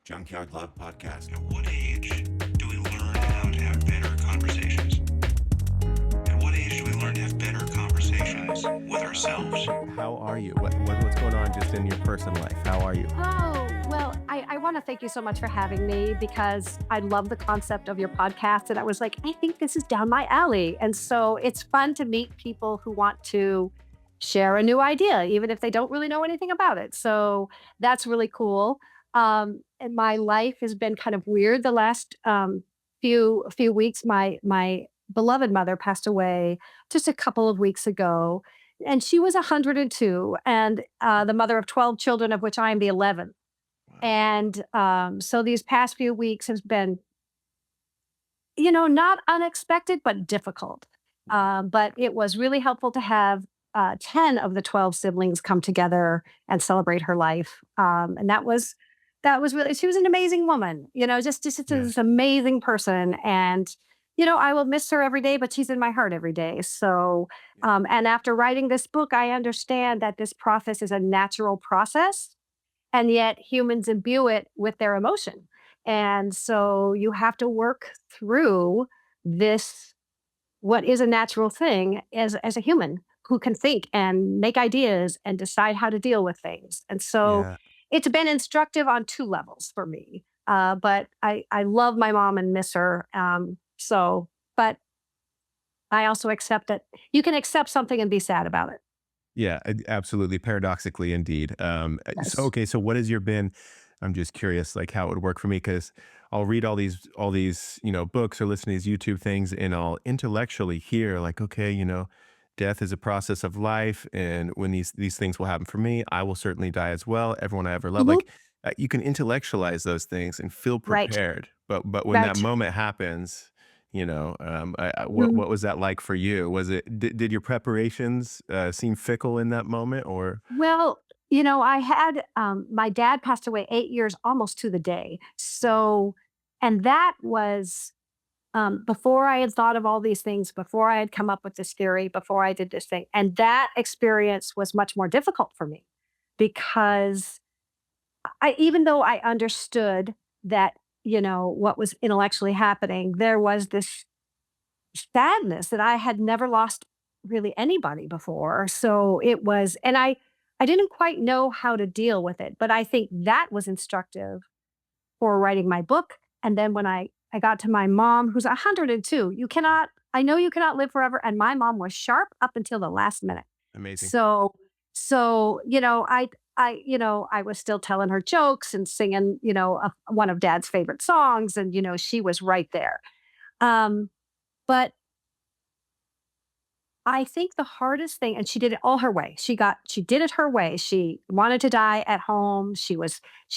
Junkyard Love Podcast. At what age do we learn how to have better conversations? At what age do we learn to have better conversations with ourselves? How are you? What's going on just in your personal life? How are you? Oh, well, I want to thank you so much for having me because I love the concept of your podcast. And I was like, I think this is down my alley. And so it's fun to meet people who want to share a new idea, even if they don't really know anything about it. So that's really cool. And my life has been kind of weird the last few weeks. My beloved mother passed away just a couple of weeks ago, and she was 102 and the mother of 12 children, of which I am the 11th. Wow. And so these past few weeks has been, not unexpected, but difficult. But it was really helpful to have 10 of the 12 siblings come together and celebrate her life. And that was really, she was an amazing woman, just Yeah. this amazing person. And, I will miss her every day, but she's in my heart every day. So, Yeah. and after writing this book, I understand that this process is a natural process, and yet humans imbue it with their emotion. And so you have to work through this, what is a natural thing as a human who can think and make ideas and decide how to deal with things. And so Yeah. it's been instructive on two levels for me. But I love my mom and miss her. But I also accept that you can accept something and be sad about it. Yeah, absolutely. Paradoxically, indeed. So, Yes. okay. So, what has your been? I'm just curious, like how it would work for me, because I'll read all these, books or listen to these YouTube things, and I'll intellectually hear, like, okay, death is a process of life, and when these things will happen for me, I will certainly die as well. Everyone I ever loved, Mhm. like, you can intellectualize those things and feel Right. prepared, but when that Right. moment happens, what Mm. what was that like for you? Did your preparations seem fickle in that moment, or Well, I had my dad passed away 8 years almost to the day. So, and that was before I had thought of all these things, before I had come up with this theory, before I did this thing. And that experience was much more difficult for me because even though I understood that, what was intellectually happening, there was this sadness that I had never lost really anybody before. So it was, and I didn't quite know how to deal with it, but I think that was instructive for writing my book. And then when I got to my mom, who's 102, I know you cannot live forever. And my mom was sharp up until the last minute. amazing? So, I was still telling her jokes and singing, one of dad's favorite songs. And, she was right there. Um, but I think the hardest thing, and she did it all her way. She did it her way. She wanted to die at home. She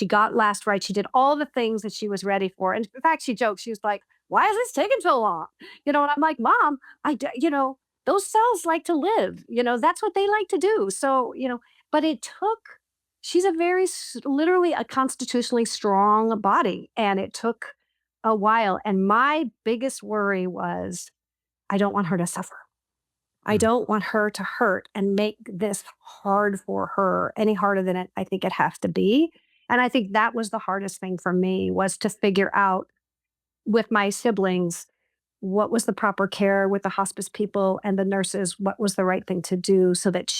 got last right. She did all the things that she was ready for. And in fact, she joked, she was like, why is this taking so long? And I'm like, Mom, those cells like to live, that's what they like to do. So, but she's a literally a constitutionally strong body. And it took a while. And my biggest worry was, I don't want her to suffer. I Mm, don't want her to hurt and make this hard for her any harder than I think it has to be. And I think that was the hardest thing for me, was to figure out with my siblings what was the proper care with the hospice people and the nurses, what was the right thing to do so that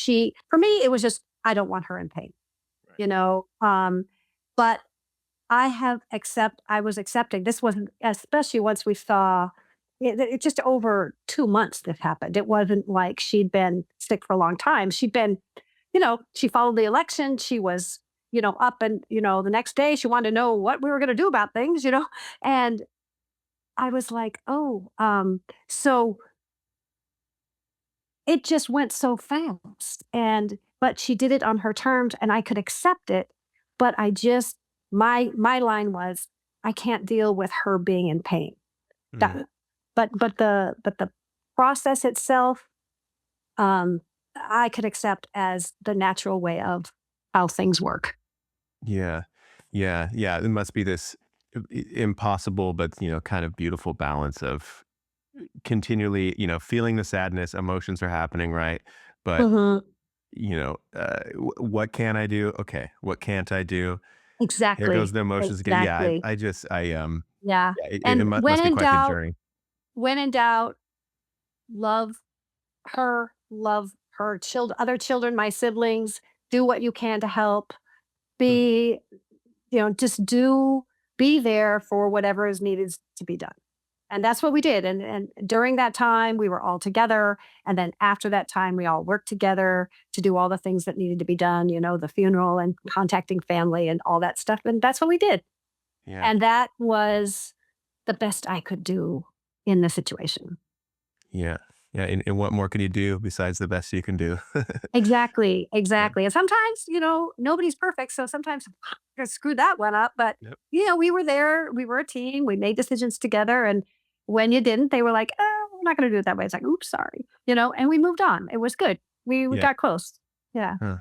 for me, it was just, I don't want her in pain, right. you know? But I was accepting. This wasn't, especially once we saw it just over 2 months this happened. It wasn't like she'd been sick for a long time. She'd been, she followed the election. She was, up and, the next day she wanted to know what we were going to do about things, and I was like, oh, so it just went so fast. But she did it on her terms and I could accept it. But my line was, I can't deal with her being in pain. Mm, That, but the process itself, um, I could accept as the natural way of how things work. yeah, yeah, yeah. It must be this impossible, but kind of beautiful balance of continually, feeling the sadness, emotions are happening, right? But Mhm. what can I do? Okay, what can't I do? Here goes Exactly. the emotions again. Yeah, Exactly. I just Yeah. yeah, it And must be quite the journey. when in doubt, love love her children, other children, my siblings, do what you can to help. Hmm. Be, just be there for whatever is needed to be done. And that's what we did. And during that time, we were all together. And then after that time, we all worked together to do all the things that needed to be done, the funeral and contacting family and all that stuff. And that's what we did. Yeah. And that was the best I could do in the situation. Yeah. Yeah, and what more can you do besides the best you can do? Exactly, Yeah. exactly. And sometimes, nobody's perfect. So sometimes I screwed that one up. But, Yep. we were there. We were a team. We made decisions together. And when you didn't, they were like, oh, we're not going to do it that way. It's like, oops, sorry. And we moved on. It was good. We Yeah. got close. Yeah. Huh.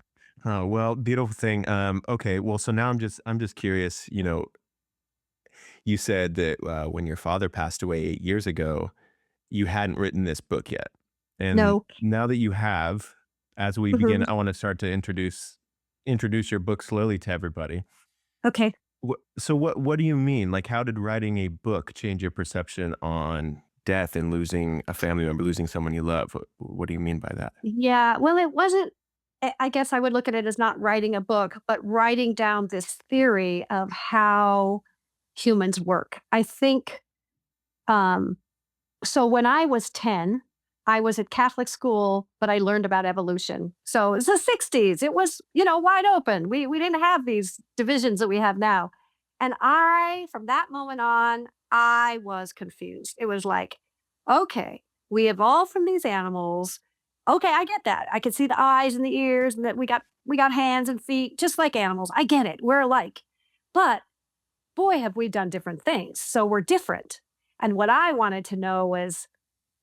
Oh, well, beautiful thing. Okay, well, so now I'm just curious, you said that when your father passed away 8 years ago, you hadn't written this book yet. And No. now that you have, as we begin, Mhm. I want to start to introduce your book slowly to everybody. Okay. So what do you mean? Like, how did writing a book change your perception on death and losing a family member, losing someone you love? What do you mean by that? Yeah. Well, it wasn't, I guess I would look at it as not writing a book, but writing down this theory of how humans work. I think, um, so when I was 10, I was at Catholic school, but I learned about evolution. So it's the 60s. It was, wide open. We didn't have these divisions that we have now. And from that moment on, I was confused. It was like, okay, we evolved from these animals. Okay, I get that. I can see the eyes and the ears and that we got hands and feet just like animals. I get it. We're alike. But boy, have we done different things. So we're different. And what I wanted to know was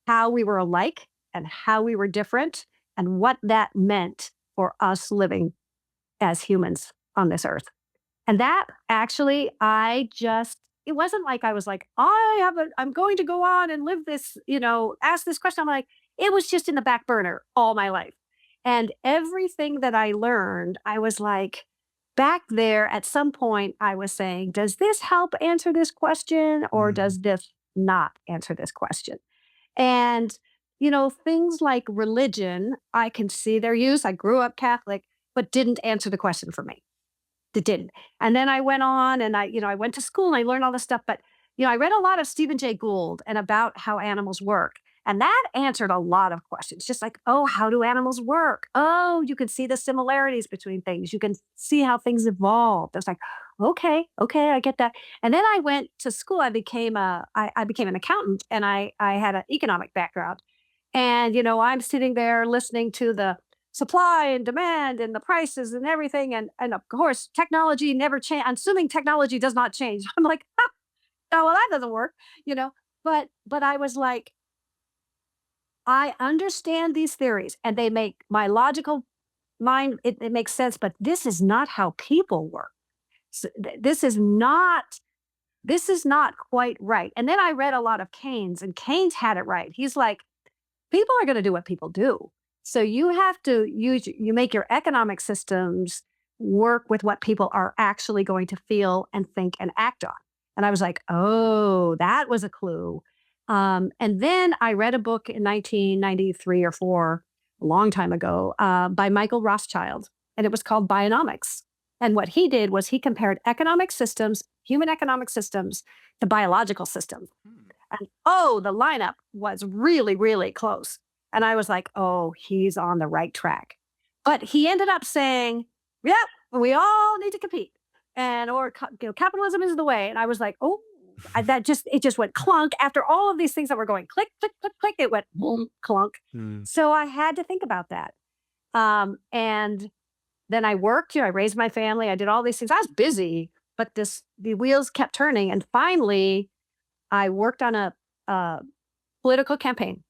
how we were alike and how we were different and what that meant for us living as humans on this earth. And that actually, it wasn't like I was like, I'm going to go on and live this, ask this question. I'm like, it was just in the back burner all my life. And everything that I learned, I was like, back there at some point, I was saying, does this help answer this question or Mm, does this not answer this question? And, things like religion, I can see their use. I grew up Catholic, but didn't answer the question for me. It didn't. And then I went on and I went to school and I learned all this stuff. But, I read a lot of Stephen Jay Gould and about how animals work. And that answered a lot of questions, just like, oh, how do animals work? Oh, you can see the similarities between things. You can see how things evolved. I was like, okay, I get that. And then I went to school. I became an accountant and I had an economic background. And, I'm sitting there listening to the supply and demand and the prices and everything. And of course, technology never change. Assuming technology does not change. I'm like, oh, well, that doesn't work, you know. But I was like, I understand these theories and they make my logical mind, it makes sense, but this is not how people work. This is not quite right. And then I read a lot of Keynes, and Keynes had it right. He's like, people are going to do what people do. So you have to you make your economic systems work with what people are actually going to feel and think and act on. And I was like, oh, that was a clue. And then I read a book in 1993 or four, a long time ago, by Michael Rothschild, and it was called Bionomics. And what he did was he compared economic systems, human economic systems, to biological systems. mm, And oh, the lineup was really, really close. And I was like, oh, he's on the right track. But he ended up saying, yep, we all need to compete. Capitalism is the way. And I was like, oh, it just went clunk after all of these things that were going click, click, click, click. It went boom, clunk. mm, So I had to think about that. And then I worked, I raised my family. I did all these things. I was busy, but the wheels kept turning. And finally, I worked on a political campaign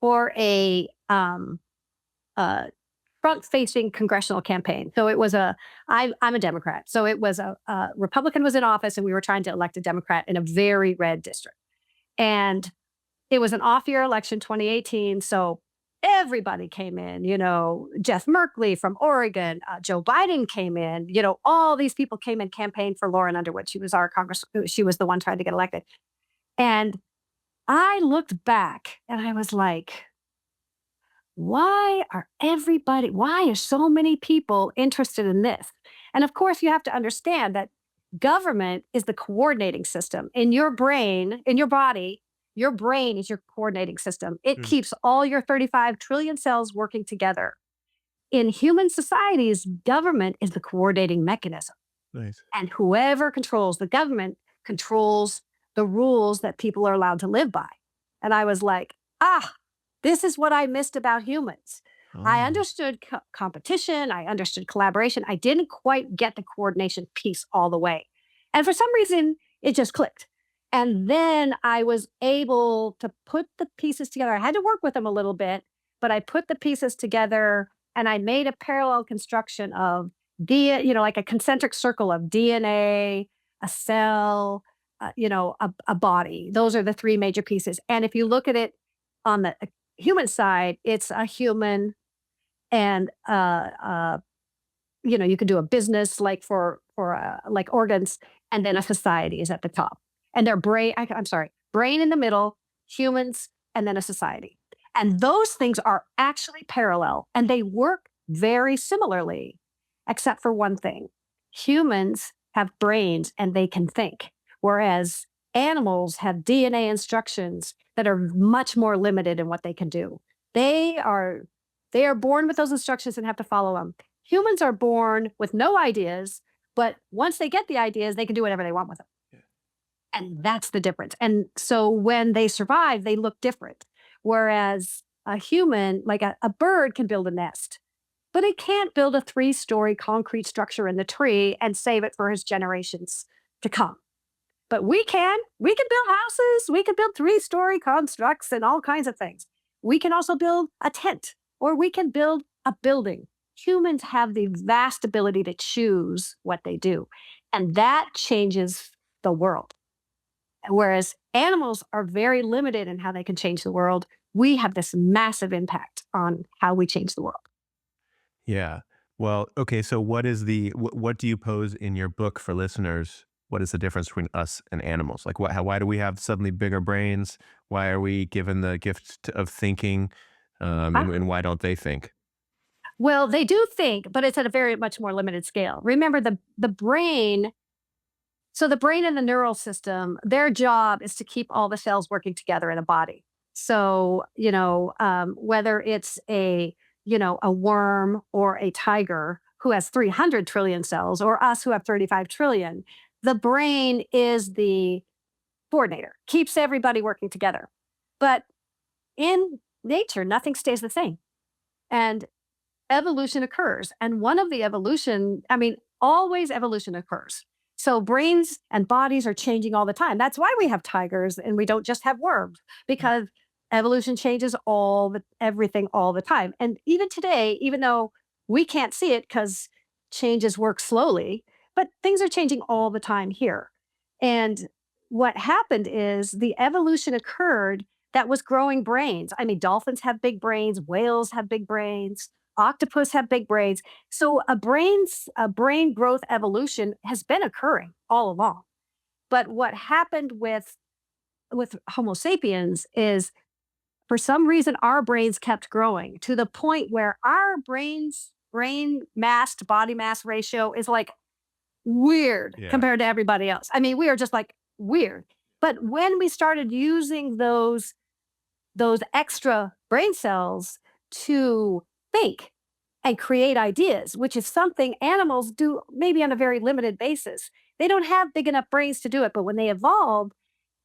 for a front-facing congressional campaign. So it was I'm a Democrat. So it was a Republican was in office, and we were trying to elect a Democrat in a very red district. And it was an off-year election, 2018. So everybody came in, Jeff Merkley from Oregon, Joe Biden came in, all these people came and campaigned for Lauren Underwood. She was our she was the one trying to get elected. And I looked back and I was like, why are so many people interested in this? And of course, you have to understand that government is the coordinating system in your brain, in your body. Your brain is your coordinating system. It Mm, keeps all your 35 trillion cells working together. In human societies, government is the coordinating mechanism. nice. And whoever controls the government controls the rules that people are allowed to live by. And I was like, this is what I missed about humans. I Oh, understood competition, I understood collaboration. I didn't quite get the coordination piece all the way. And for some reason, it just clicked. And then I was able to put the pieces together. I had to work with them a little bit, but I put the pieces together and I made a parallel construction of like a concentric circle of DNA, a cell, a body. Those are the three major pieces. And if you look at it on the human side, it's a human and you can do a business like for like organs, and then a society is at the top, and their brain. I'm sorry, brain in the middle, humans, and then a society. And those things are actually parallel, and they work very similarly, except for one thing: humans have brains and they can think, whereas animals have DNA instructions that are much more limited in what they can do. They are they are born with those instructions and have to follow them. Humans are born with no ideas, but once they get the ideas, they can do whatever they want with them. yeah. And that's the difference. And so when they survive, they look different. Whereas a human, like a bird, can build a nest, but it can't build a 3-story concrete structure in the tree and save it for his generations to come. But we can. We can build houses. We can build 3-story constructs and all kinds of things. We can also build a tent or we can build a building. Humans have the vast ability to choose what they do. And that changes the world. Whereas animals are very limited in how they can change the world. We have this massive impact on how we change the world. Yeah. Well, okay. So, what do you pose in your book for listeners? What is the difference between us and animals? Like, why do we have suddenly bigger brains? Why are we given the gift of thinking? And why don't they think? Well, they do think, but it's at a very much more limited scale. Remember the brain. So the brain and the neural system, their job is to keep all the cells working together in a body. So, whether it's a worm or a tiger who has 300 trillion cells or us who have 35 trillion, the brain is the coordinator, keeps everybody working together. But in nature, nothing stays the same. And evolution occurs. And one of the always evolution occurs. So brains and bodies are changing all the time. That's why we have tigers and we don't just have worms, because evolution changes everything all the time. And even today, even though we can't see it because changes work slowly, but things are changing all the time here. And what happened is the evolution occurred that was growing brains. I mean, dolphins have big brains, whales have big brains, octopus have big brains. So a brain growth evolution has been occurring all along. But what happened with Homo sapiens is for some reason our brains kept growing to the point where our brain mass to body mass ratio is like weird Yeah. compared to everybody else. I mean, we are just like weird. But when we started using those extra brain cells to think and create ideas, which is something animals do maybe on a very limited basis. They don't have big enough brains to do it, but when they evolved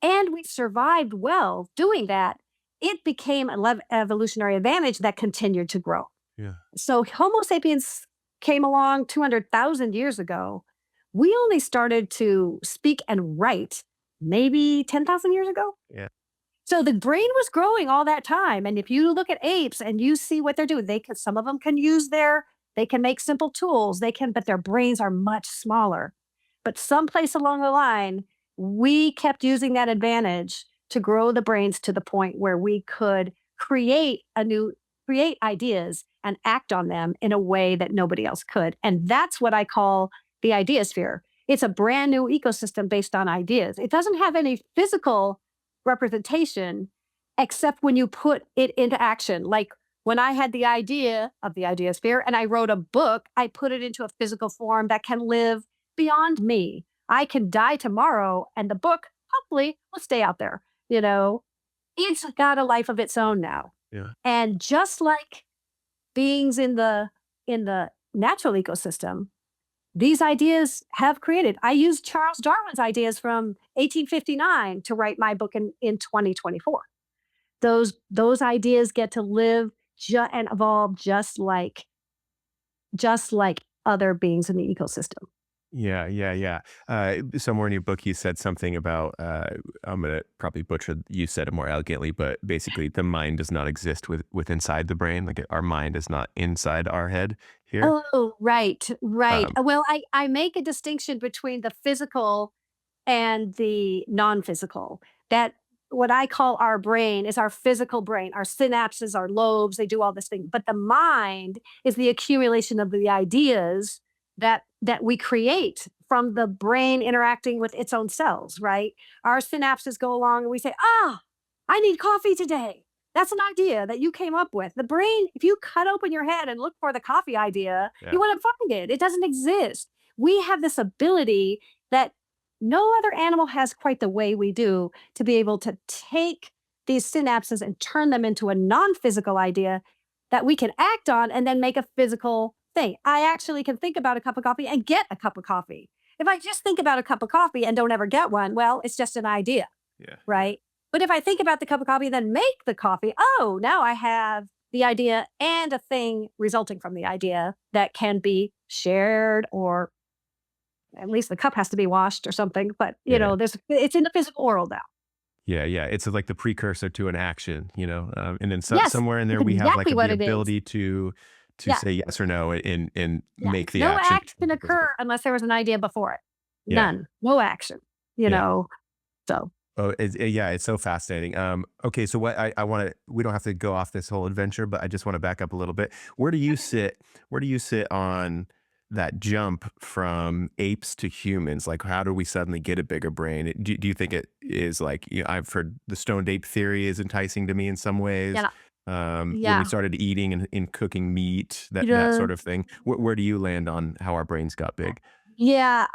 and we survived well doing that, it became an evolutionary advantage that continued to grow. Yeah. So Homo sapiens came along 200,000 years ago. We only started to speak and write maybe 10,000 years ago. Yeah. So the brain was growing all that time. And if you look at apes and you see what they're doing, some of them can they can make simple tools, but their brains are much smaller. But someplace along the line, we kept using that advantage to grow the brains to the point where we could create ideas and act on them in a way that nobody else could. And that's what I call the ideasphere. It's a brand new ecosystem based on ideas. It doesn't have any physical representation except when you put it into action. Like when I had the idea of the ideasphere and I wrote a book, I put it into a physical form that can live beyond me. I can die tomorrow and the book hopefully will stay out there. You know, it's got a life of its own now. Yeah. And just like beings in the natural ecosystem, these ideas have created. I used Charles Darwin's ideas from 1859 to write my book in 2024. Those ideas get to live and evolve just like other beings in the ecosystem. Yeah, yeah, yeah. Somewhere in your book, you said something about, I'm gonna probably butcher, you said it more elegantly, but basically the mind does not exist with inside the brain. Like our mind is not inside our head here. Oh, right, right. Um, Well, I make a distinction between the physical and the non-physical. That what I call our brain is our physical brain, our synapses, our lobes, they do all this thing. But the mind is the accumulation of the ideas that we create from the brain interacting with its own cells, right? Our synapses go along and we say, I need coffee today. That's an idea that you came up with. The brain, if you cut open your head and look for the coffee idea, yeah, you wouldn't find it. It doesn't exist. We have this ability that no other animal has quite the way we do to be able to take these synapses and turn them into a non physical idea that we can act on and then make a physical thing. I actually can think about a cup of coffee and get a cup of coffee. If I just think about a cup of coffee and don't ever get one, well, it's just an idea, yeah, yeah, right? But if I think about the cup of coffee, then make the coffee, oh, now I have the idea and a thing resulting from the idea that can be shared, or at least the cup has to be washed or something. But yeah, it's in the physical world now. yeah, yeah. It's like the precursor to an action, and then Yes, somewhere in that's there we have like exactly the what it is. ability to Yeah, say yes or no and yeah. make the No action action occur physical. unless there was an idea before it. Yeah, None. No action. You yeah. know. So Oh, yeah, it's so fascinating. Okay, so what I want to, we don't have to go off this whole adventure, but I just want to back up a little bit. Where do you sit? Where do you sit on that jump from apes to humans? Like, how do we suddenly get a bigger brain? Do you think it is like, I've heard the stoned ape theory is enticing to me in some ways. yeah, When we yeah. started eating and cooking meat, You that know, sort of thing. Where do you land on how our brains got big? yeah.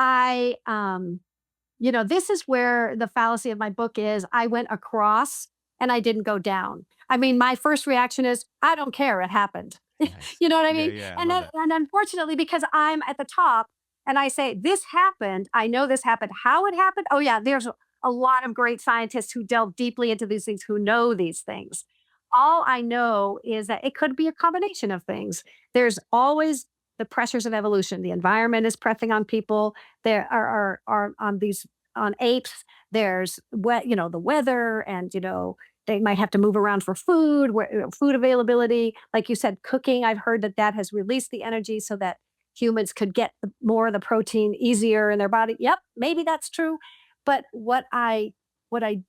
This is where the fallacy of my book is. I went across and I didn't go down. I mean, my first reaction is, I don't care. It happened. Nice. You know what I Yeah, mean? yeah, I And love then, that. and unfortunately, because I'm at the top and I say, this happened, I know this happened. How it happened? Oh, yeah, there's a lot of great scientists who delve deeply into these things, who know these things. All I know is that it could be a combination of things. There's always the pressures of evolution. The environment is pressing on people. There are on these on apes. There's the weather, and they might have to move around for food, food availability. Like you said, cooking. I've heard that has released the energy so that humans could get more of the protein easier in their body. Yep, maybe that's true. But what I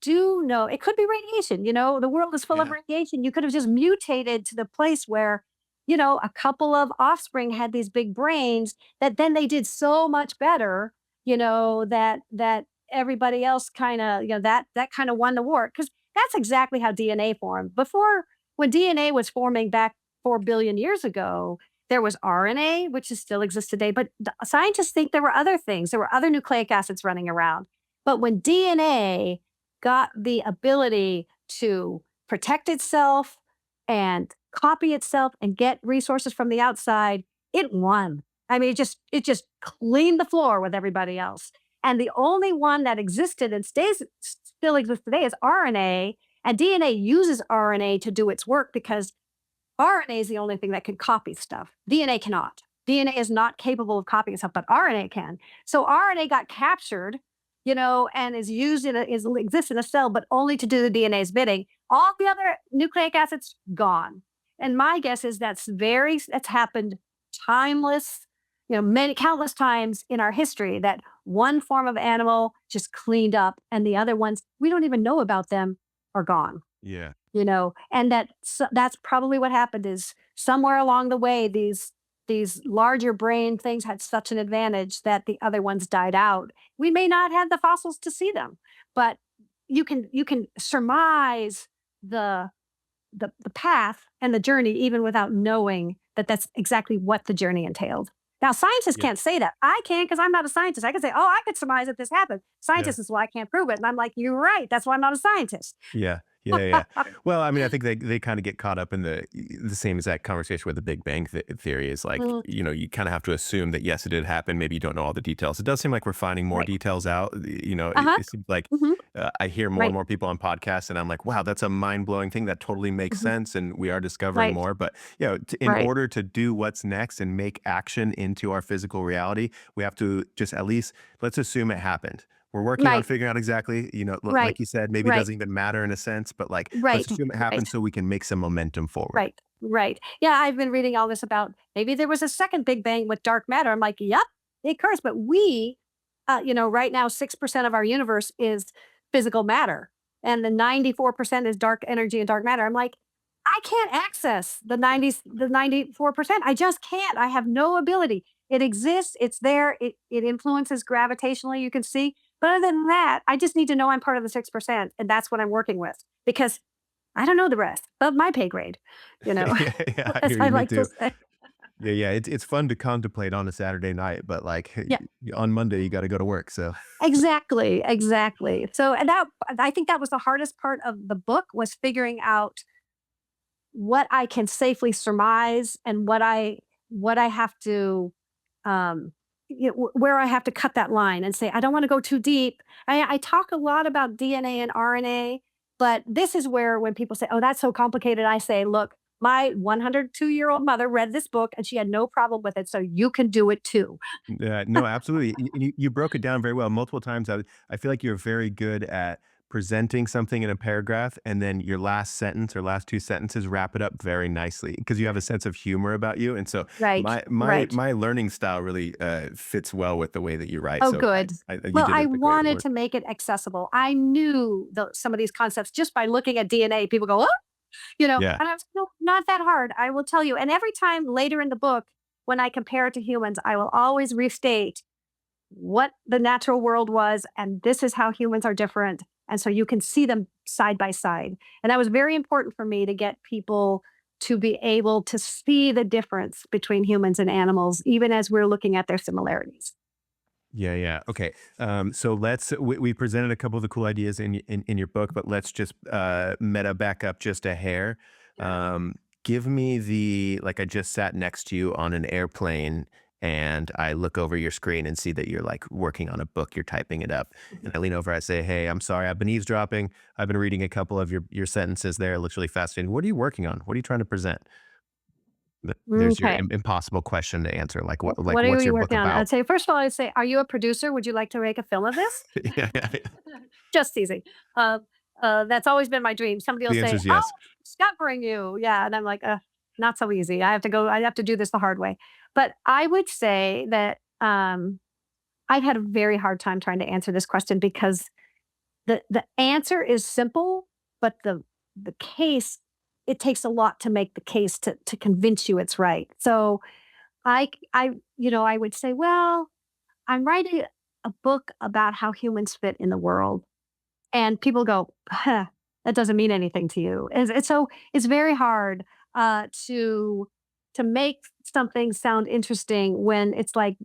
do know, it could be radiation. The world is full of Yeah. radiation. You could have just mutated to the place where, a couple of offspring had these big brains that then they did so much better, that everybody else kind of, that kind of won the war. Because that's exactly how DNA formed. Before, when DNA was forming back 4 billion years ago, there was RNA, which is still exists today. But scientists think there were other things. There were other nucleic acids running around. But when DNA got the ability to protect itself and copy itself and get resources from the outside, it won. I mean, it just cleaned the floor with everybody else. And the only one that existed and still exists today is RNA. And DNA uses RNA to do its work because RNA is the only thing that can copy stuff. DNA cannot. DNA is not capable of copying stuff, but RNA can. So RNA got captured, and is used exists in a cell, but only to do the DNA's bidding. All the other nucleic acids gone. And my guess is that's happened timeless, many countless times in our history, that one form of animal just cleaned up and the other ones we don't even know about them are gone. Yeah. And that's probably what happened is somewhere along the way, these larger brain things had such an advantage that the other ones died out. We may not have the fossils to see them, but you can surmise the the path and the journey even without knowing that that's exactly what the journey entailed. Now, scientists Yeah. can't say that. I can because I'm not a scientist. I can say, oh, I could surmise that this happened. Yeah. Scientists is, well, I can't prove it. And I'm like, you're right. That's why I'm not a scientist. Yeah. Yeah, yeah. Well, I mean, I think they kind of get caught up in the same exact conversation with the Big Bang theory is like, Mhm. you kind of have to assume that yes, it did happen. Maybe you don't know all the details. It does seem like we're finding more Right. details out. Uh-huh. It seems like Hmm. I hear more and Right. more people on podcasts, and I'm like, wow, that's a mind blowing thing that totally makes Hmm. sense, and we are discovering Right. more. But in Right. order to do what's next and make action into our physical reality, we have to just at least let's assume it happened. We're working on Right. figuring out exactly, like Right. you said, maybe it Right. doesn't even matter in a sense, but like, let's Right. assume it Right. happened so we can make some momentum forward. Right. Right. Yeah, I've been reading all this about maybe there was a second Big Bang with dark matter. I'm like, yep, it occurs. But right now, 6% of our universe is physical matter, and the 94% is dark energy and dark matter. I'm like, I can't access the 94%. I just can't. I have no ability. It exists. It's there. It influences gravitationally. You can see. But other than that, I just need to know I'm part of the 6%, and that's what I'm working with because I don't know the rest of my pay grade, you know, Yeah, yeah, I as hear I you. Me like to too. say. Yeah, yeah. It's fun to contemplate on a Saturday night, but like Yeah, on Monday you got to go to work. So exactly, exactly. So, and that I think that was the hardest part of the book was figuring out what I can safely surmise and what I have to um where I have to cut that line and say I don't want to go too deep. I talk a lot about DNA and RNA, but this is where when people say, "Oh, that's so complicated," I say, "Look, my 102-year-old mother read this book and she had no problem with it, so you can do it too." yeah, no, absolutely. You broke it down very well multiple times. I feel like you're very good at presenting something in a paragraph, and then your last sentence or last two sentences wrap it up very nicely because you have a sense of humor about you. And so Right, right. my learning style really fits well with the way that you write. Oh, So good. you Well, did I a great wanted work. to make it accessible. I knew some of these concepts just by looking at DNA. People go, "Oh," Yeah. and I was, no, not that hard. I will tell you. And every time later in the book, when I compare it to humans, I will always restate what the natural world was, and this is how humans are different. And so you can see them side by side. And that was very important for me to get people to be able to see the difference between humans and animals, even as we're looking at their similarities. Yeah, yeah. Okay. So we presented a couple of the cool ideas in your book, but let's just meta back up just a hair. Sure. Give me the like I just sat next to you on an airplane and I look over your screen and see that you're like working on a book, you're typing it up. And I lean over, I say, "Hey, I'm sorry, I've been eavesdropping. I've been reading a couple of your sentences there. It looks really fascinating. What are you working on? What are you trying to present?" There's your Okay. impossible question to answer. Like What are what's you your book working on? about? I'd say, first of all, I'd say, are you a producer? Would you like to make a film of this? Yeah, yeah, yeah. Just teasing. Uh, that's always been my dream. Somebody will The answer say, is "Oh, yes. Scott bring you." Yeah. And I'm like, not so easy. I have to do this the hard way. But I would say that I've had a very hard time trying to answer this question because the answer is simple, but the case, it takes a lot to make the case to convince you it's right. So I would say, well, I'm writing a book about how humans fit in the world. And people go, huh, that doesn't mean anything to you. So it's very hard to make something sound interesting when it's like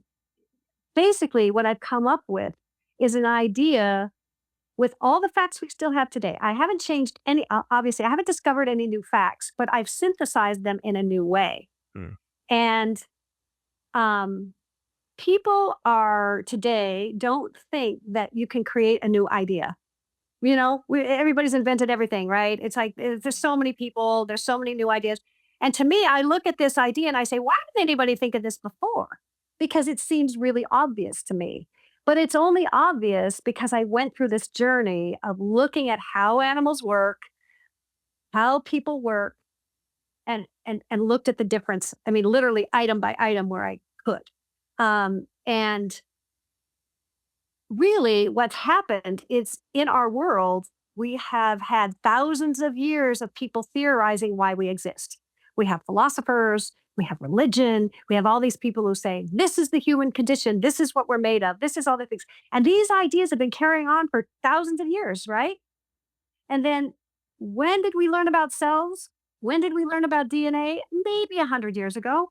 basically what I've come up with is an idea with all the facts we still have today. I haven't changed any, obviously, I haven't discovered any new facts, but I've synthesized them in a new way. Mm. And um, people are today don't think that you can create a new idea. Everybody's invented everything, right? It's like there's so many people, there's so many new ideas. And to me, I look at this idea and I say, why didn't anybody think of this before? Because it seems really obvious to me. But it's only obvious because I went through this journey of looking at how animals work, how people work, and looked at the difference. I mean, literally item by item where I could. And really what's happened is in our world, we have had thousands of years of people theorizing why we exist. We have philosophers, we have religion, we have all these people who say, this is the human condition, this is what we're made of, this is all the things. And these ideas have been carrying on for thousands of years, right? And then when did we learn about cells? When did we learn about DNA? Maybe 100 years ago.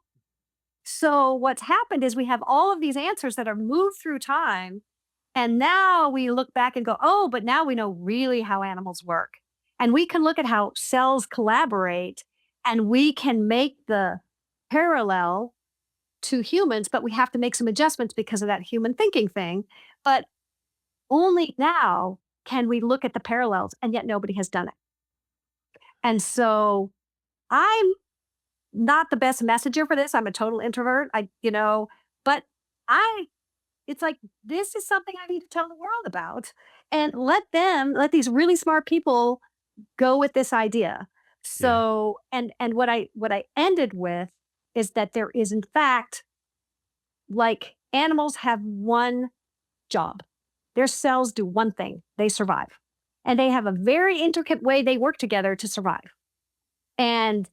So what's happened is we have all of these answers that are moved through time. And now we look back and go, oh, but now we know really how animals work. And we can look at how cells collaborate and we can make the parallel to humans, but we have to make some adjustments because of that human thinking thing. But only now can we look at the parallels, and yet nobody has done it. And so I'm not the best messenger for this. I'm a total introvert. But I it's like this is something I need to tell the world about and let these really smart people go with this idea. Yeah. So and what I ended with is that there is in fact like animals have one job. Their cells do one thing. They survive. And they have a very intricate way they work together to survive. And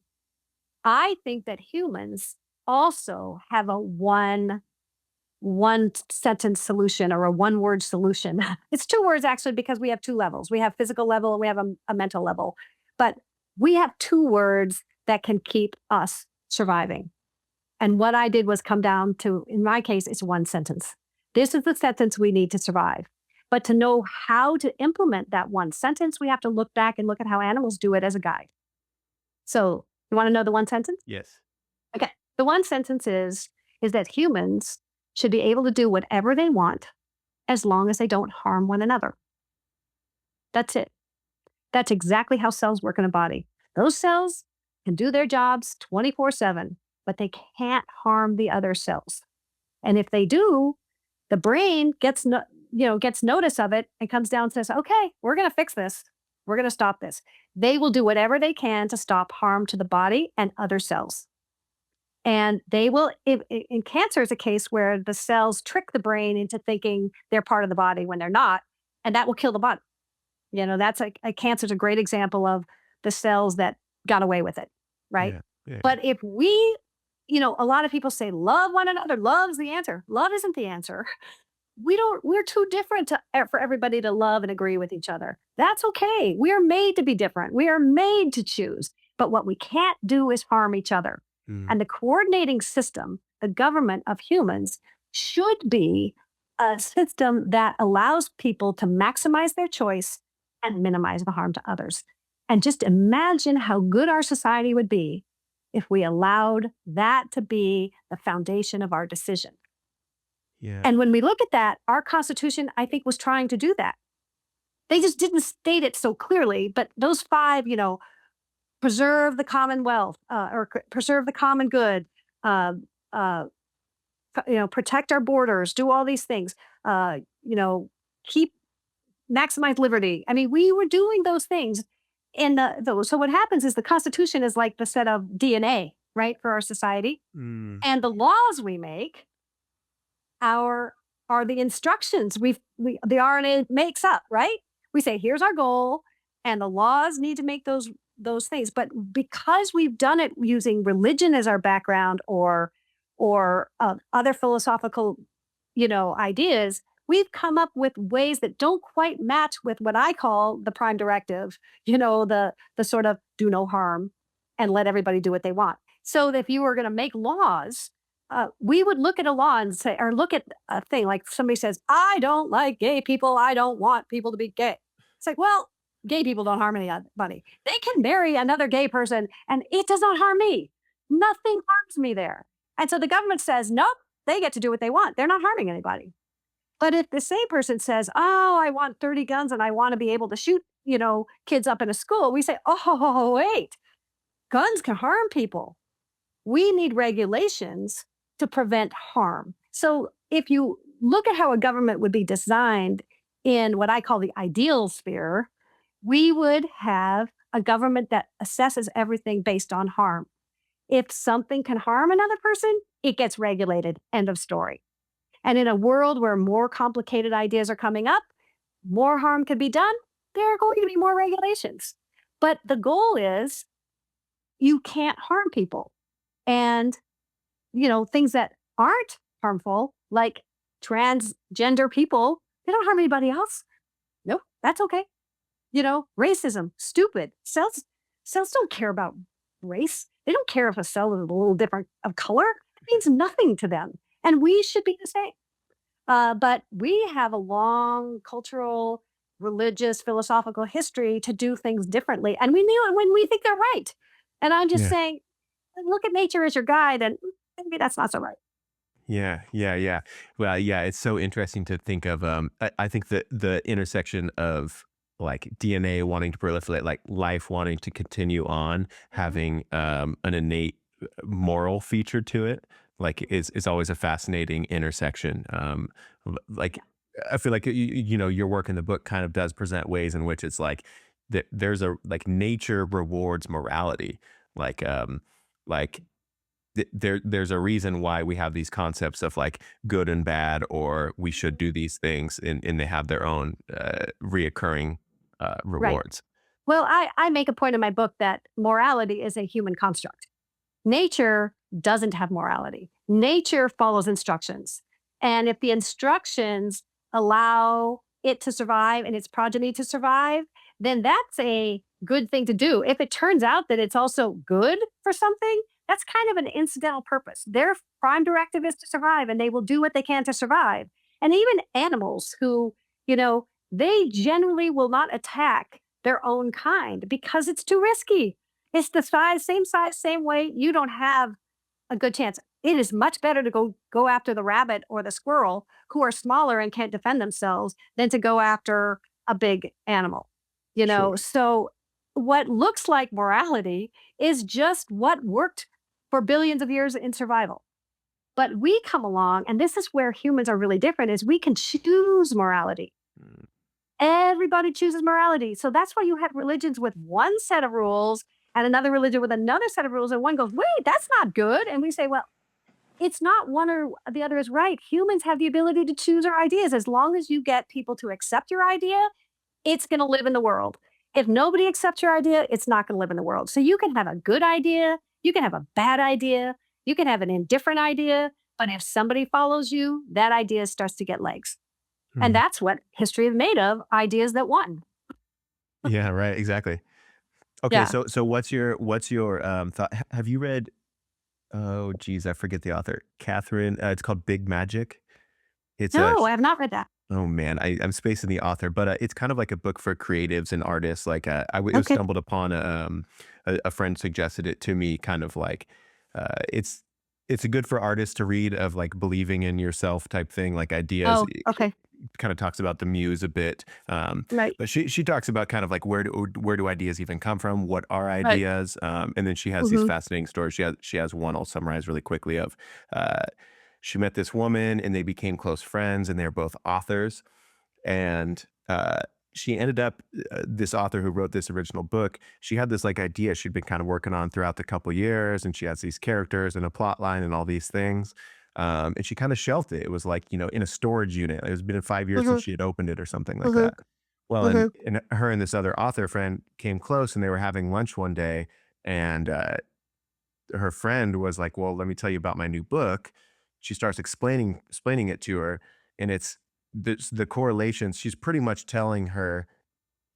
I think that humans also have a one sentence solution or a one word solution. It's two words actually because we have two levels. We have physical level and we have a mental level. But we have two words that can keep us surviving. And what I did was come down to, in my case, it's one sentence. This is the sentence we need to survive. But to know how to implement that one sentence, we have to look back and look at how animals do it as a guide. So, you want to know the one sentence? Yes. Okay. The one sentence is that humans should be able to do whatever they want as long as they don't harm one another. That's it. That's exactly how cells work in a body. Those cells can do their jobs 24/7, but they can't harm the other cells. And if they do, the brain gets notice of it and comes down and says, "Okay, we're going to fix this. We're going to stop this." They will do whatever they can to stop harm to the body and other cells. And they will, in cancer, is a case where the cells trick the brain into thinking they're part of the body when they're not, and that will kill the body. That's a cancer is a great example of the cells that got away with it, right? Yeah. Yeah. But if a lot of people say love one another, love's the answer. Love isn't the answer. We're too different for everybody to love and agree with each other. That's okay. We are made to be different. We are made to choose. But what we can't do is harm each other. Mm. And the coordinating system, the government of humans, should be a system that allows people to maximize their choice and minimize the harm to others. And just imagine how good our society would be if we allowed that to be the foundation of our decision. Yeah. And when we look at that, our Constitution, I think, was trying to do that. They just didn't state it so clearly, but those five, preserve the commonwealth preserve the common good, uh, uh, protect our borders, do all these things, keep maximize liberty. I mean, we were doing those things in those. So what happens is the Constitution is like the set of DNA, right, for our society, Mm. and the laws we make are the instructions the RNA makes up, right? We say, here's our goal, and the laws need to make those things. But because we've done it using religion as our background or other philosophical, ideas, we've come up with ways that don't quite match with what I call the prime directive, the sort of do no harm and let everybody do what they want. So that if you were going to make laws, we would look at a law and say, or look at a thing like somebody says, I don't like gay people. I don't want people to be gay. It's like, well, gay people don't harm anybody. They can marry another gay person and it does not harm me. Nothing harms me there. And so the government says, nope, they get to do what they want. They're not harming anybody. But if the same person says, oh, I want 30 guns and I want to be able to shoot, kids up in a school, we say, oh, wait, guns can harm people. We need regulations to prevent harm. So if you look at how a government would be designed in what I call the ideal sphere, we would have a government that assesses everything based on harm. If something can harm another person, it gets regulated. End of story. And in a world where more complicated ideas are coming up, more harm could be done, there are going to be more regulations. But the goal is you can't harm people. And, things that aren't harmful, like transgender people, they don't harm anybody else. Nope, that's okay. Racism, stupid. Cells don't care about race. They don't care if a cell is a little different of color. It means nothing to them. And we should be the same. But we have a long cultural, religious, philosophical history to do things differently. And we knew it when we think they're right. And I'm just Yeah. saying, look at nature as your guide, and maybe that's not so right. Yeah, yeah, yeah. Well, yeah, it's so interesting to think of. I think that the intersection of like DNA wanting to proliferate, like life wanting to continue on, Mhm. having an innate moral feature to it, like is always a fascinating intersection. Like I feel like your work in the book kind of does present ways in which it's like that there's a like nature rewards morality, like like there's a reason why we have these concepts of like good and bad, or we should do these things, and they have their own reoccurring Right. rewards. Well, I make a point in my book that morality is a human construct. Nature doesn't have morality. Nature follows instructions. And if the instructions allow it to survive and its progeny to survive, then that's a good thing to do. If it turns out that it's also good for something, that's kind of an incidental purpose. Their prime directive is to survive, and they will do what they can to survive. And even animals who, you know, they generally will not attack their own kind because it's too risky. It's the same size, same weight. You don't have a good chance. It is much better to go after the rabbit or the squirrel who are smaller and can't defend themselves than to go after a big animal. Sure. So what looks like morality is just what worked for billions of years in survival. But we come along, and this is where humans are really different, is we can choose morality. Mm. Everybody chooses morality. So that's why you have religions with one set of rules and another religion with another set of rules. And one goes, wait, that's not good. And we say, well, it's not one or the other is right. Humans have the ability to choose our ideas. As long as you get people to accept your idea, it's going to live in the world. If nobody accepts your idea, it's not going to live in the world. So you can have a good idea, you can have a bad idea, you can have an indifferent idea. But if somebody follows you, that idea starts to get legs. And Mm. that's what history is made of, ideas that won. Yeah, right, exactly. Okay, Yeah. so what's your thought? Have you read? Oh, geez, I forget the author. Catherine. It's called Big Magic. It's a No, I have not read that. Oh man, I'm spacing the author, but it's kind of like a book for creatives and artists. Like it was Okay. stumbled upon a friend suggested it to me, kind of like uh, it's it's good for artists to read, of like believing in yourself type thing, like ideas. Oh, okay. Kind of talks about the muse a bit, Right. but she talks about kind of like where do ideas even come from? What are Right. ideas? And then she has these Mhm. fascinating stories. She has one I'll summarize really quickly of. Uh, she met this woman and they became close friends, and they're both authors. And she ended up, this author who wrote this original book, she had this like idea she'd been kind of working on throughout the couple years, and she has these characters and a plot line and all these things. And she kind of shelved it. It was like, in a storage unit. It was been 5 years since Mhm. she had opened it or something like Mhm. that. Well, and, Mhm. and her and this other author friend came close, and they were having lunch one day, and her friend was like, "Well, let me tell you about my new book." She starts explaining it to her, and it's the correlations. She's pretty much telling her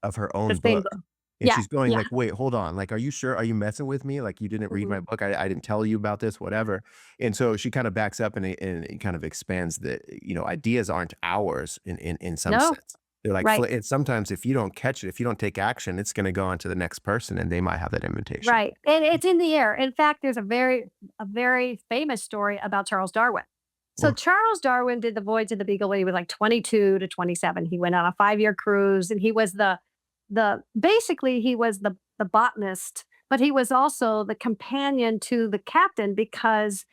of her The own same book, book. and Yeah. she's going Yeah. like, "Wait, hold on. Like, are you sure? Are you messing with me? Like, you didn't read my Mhm. book. I didn't tell you about this, whatever." And so she kind of backs up, and it kind of expands that, ideas aren't ours in some No. sense. They're like, Right. and sometimes if you don't catch it, if you don't take action, it's going to go on to the next person, and they might have that invitation. Right. And it's in the air. In fact, there's a very famous story about Charles Darwin. So Well, Charles Darwin did the voyage of the Beagle when he was like 22 to 27. He went on a 5-year cruise, and he was the basically he was the botanist, but he was also the companion to the captain, because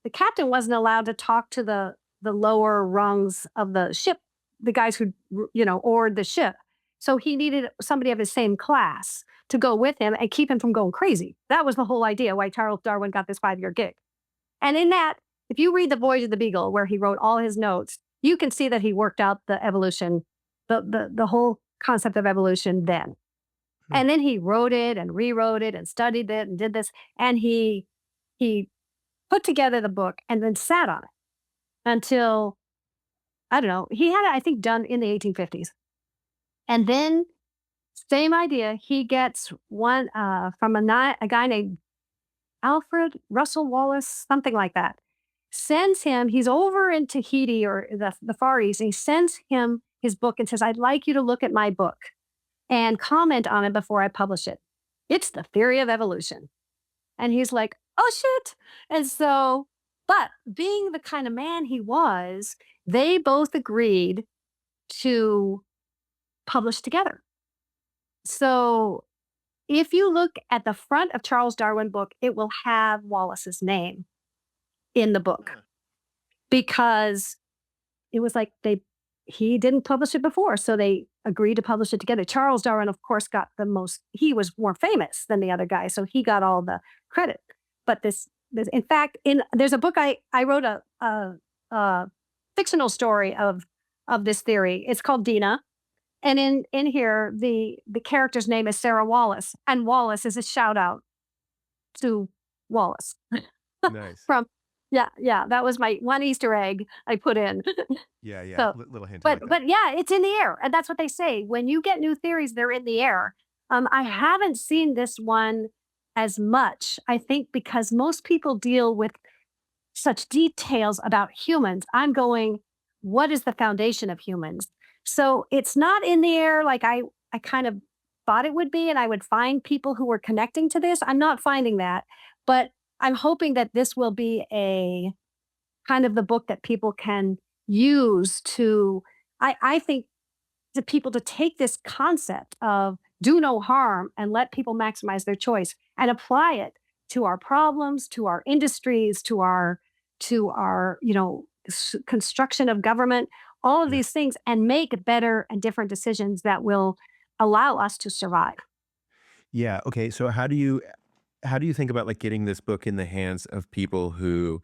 the captain wasn't allowed to talk to the lower rungs of the ship, the guys who oared the ship. So he needed somebody of his same class to go with him and keep him from going crazy. That was the whole idea why Charles Darwin got this 5-year gig. And in that, if you read The Voyage of the Beagle, where he wrote all his notes, you can see that he worked out the evolution, the whole concept of evolution then. Hmm. And then he wrote it and rewrote it and studied it and did this. And he put together the book and then sat on it until, I don't know, he had it, I think, done in the 1850s. And then same idea. He gets one from a guy named Alfred Russell Wallace, something like that. Sends him, he's over in Tahiti or the Far East, and he sends him his book and says, I'd like you to look at my book and comment on it before I publish it. It's the theory of evolution. And he's like, oh shit. And so, but being the kind of man he was, they both agreed to publish together. So if you look at the front of Charles Darwin book, it will have Wallace's name in the book Huh. because it was like he didn't publish it before, so they agreed to publish it together. Charles Darwin, of course, got the most. He was more famous than the other guy, so he got all the credit. But this in fact, in there's a book I wrote a fictional story of this theory. It's called Dina, and in here the character's name is Sarah Wallace, and Wallace is a shout out to Wallace Nice. from yeah, that was my one Easter egg I put in. Yeah, yeah. So, Little hint. I but like that. but yeah, it's in the air, and that's what they say. When you get new theories, they're in the air. I haven't seen this one as much, I think, because most people deal with such details about humans. I'm going, what is the foundation of humans? So it's not in the air like I kind of thought it would be, and I would find people who were connecting to this. I'm not finding that, but I'm hoping that this will be a kind of the book that people can use to I think to people to take this concept of do no harm and let people maximize their choice and apply it to our problems, to our industries, to our construction of government, all of Yeah. these things, and make better and different decisions that will allow us to survive. Yeah. Okay. So how do you think about like getting this book in the hands of people who,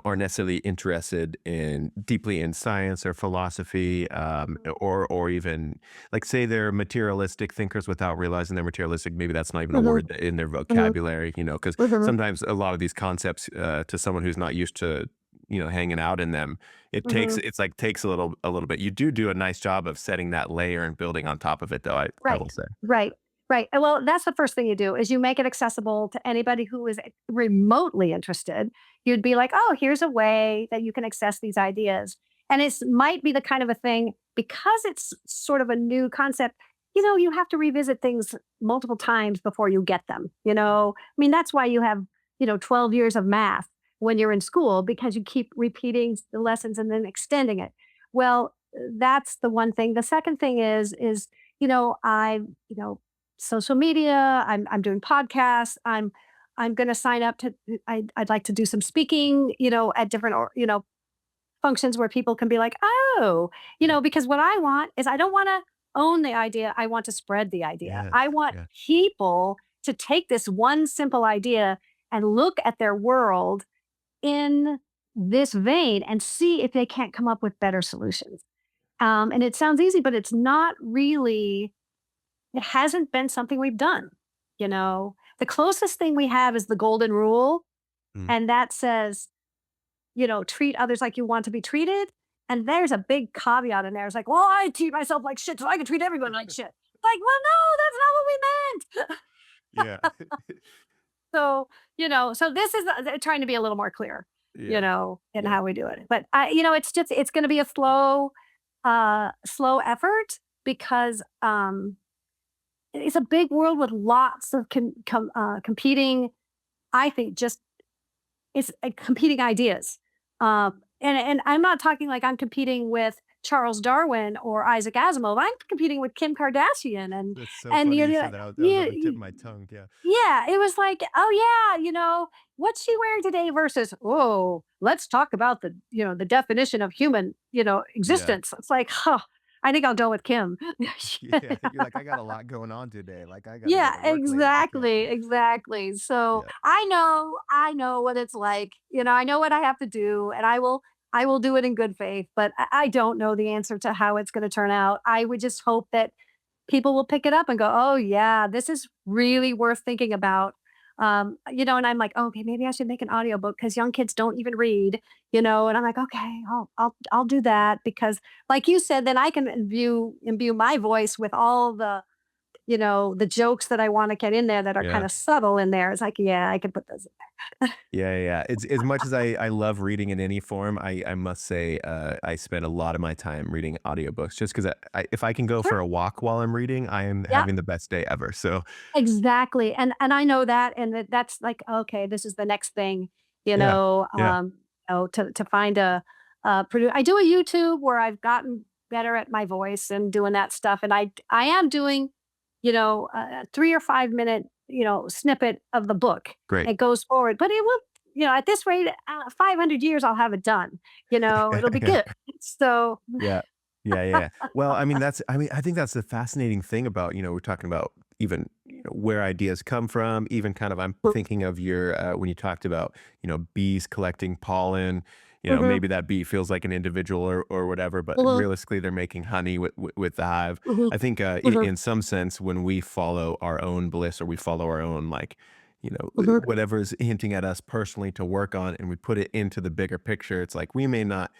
aren't necessarily interested in deeply in science or philosophy, or even like say they're materialistic thinkers without realizing they're materialistic. Maybe that's not even a Mhm, word in their mhm, vocabulary, because mhm, sometimes a lot of these concepts, to someone who's not used to, hanging out in them, mhm. takes a little bit. You do a nice job of setting that layer and building on top of it, though. I Right, will say. right, right. And well, that's the first thing you do is you make it accessible to anybody who is remotely interested. You'd be like, "Oh, here's a way that you can access these ideas." And it might be the kind of a thing because it's sort of a new concept, you have to revisit things multiple times before you get them, I mean, that's why you have, 12 years of math when you're in school because you keep repeating the lessons and then extending it. Well, that's the one thing. The second thing is I, social media, I'm doing podcasts, I'm going to sign up to, I'd like to do some speaking, at different, or, functions where people can be like, oh, because what I want is I don't want to own the idea. I want to spread the idea. Yes. I want Yeah. people to take this one simple idea and look at their world in this vein and see if they can't come up with better solutions. And it sounds easy, but it's not really, it hasn't been something we've done. The closest thing we have is the golden rule. Mm. And that says, treat others like you want to be treated. And there's a big caveat in there. It's like, well, I treat myself like shit, so I can treat everyone like shit. Like, well, no, that's not what we meant. Yeah. So, so this is trying to be a little more clear, Yeah. in Yeah. how we do it. But it's going to be a slow effort because it's a big world with lots of competing. I think just it's competing ideas, and I'm not talking like I'm competing with Charles Darwin or Isaac Asimov. I'm competing with Kim Kardashian That's so and funny you you know said that. That was on the tip of you my tongue. Yeah. yeah, it was like, oh yeah, what's she wearing today versus, oh, let's talk about the definition of human, Yeah. existence. It's like, huh, I think I'll go with Kim. Yeah. You're like, I got a lot going on today. Like, I got to go Yeah, to work later. I can't. exactly, exactly. So Yeah. I know what it's like. I know what I have to do, and I will. I will do it in good faith, but I don't know the answer to how it's going to turn out. I would just hope that people will pick it up and go, "Oh yeah, this is really worth thinking about." And I'm like, "Okay, maybe I should make an audiobook because young kids don't even read." And I'm like, "Okay, I'll do that because, like you said, then I can imbue my voice with all the jokes that I want to get in there that are kind Yeah. of subtle in there. It's like, yeah, I can put those in there." Yeah, yeah, yeah. It's as much as I love reading in any form, I must say, I spend a lot of my time reading audiobooks just 'cause if I can go Sure. for a walk while I'm reading, I am Yeah. having the best day ever. So, Exactly, and I know that, and that's like, okay, this is the next thing, you yeah, know, yeah, to find a I do a YouTube where I've gotten better at my voice and doing that stuff, and I am doing, a 3 or 5 minute, snippet of the book. great. It goes forward, but it will, at this rate, 500 years, I'll have it done, it'll be Yeah. good. So Yeah. Yeah, yeah. Well, I think that's the fascinating thing about, we're talking about even, where ideas come from, even kind of I'm thinking of your when you talked about, bees collecting pollen, Mhm, maybe that bee feels like an individual or whatever, but mhm, realistically they're making honey with the hive. mhm, I think mhm, in some sense when we follow our own bliss or we follow our own like, mhm, whatever's hinting at us personally to work on and we put it into the bigger picture, it's like we may not,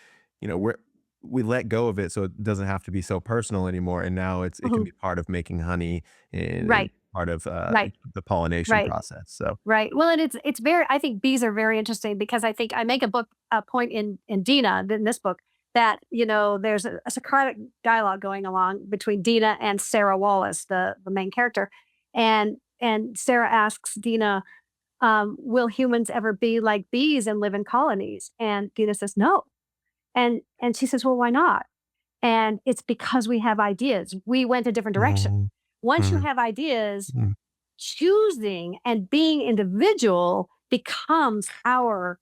we let go of it so it doesn't have to be so personal anymore, and now it can mhm. be part of making honey and Right, part of, right, the pollination right. process, so Right. Well, and it's very I think bees are very interesting because I think I make a point in Dina, in this book, that, there's a Socratic dialogue going along between Dina and Sarah Wallace, the main character. And Sarah asks Dina, will humans ever be like bees and live in colonies? And Dina says, no. And she says, well, why not? And it's because we have ideas. We went a different direction. Mhm, Once you mhm, have ideas, mm, choosing and being individual becomes our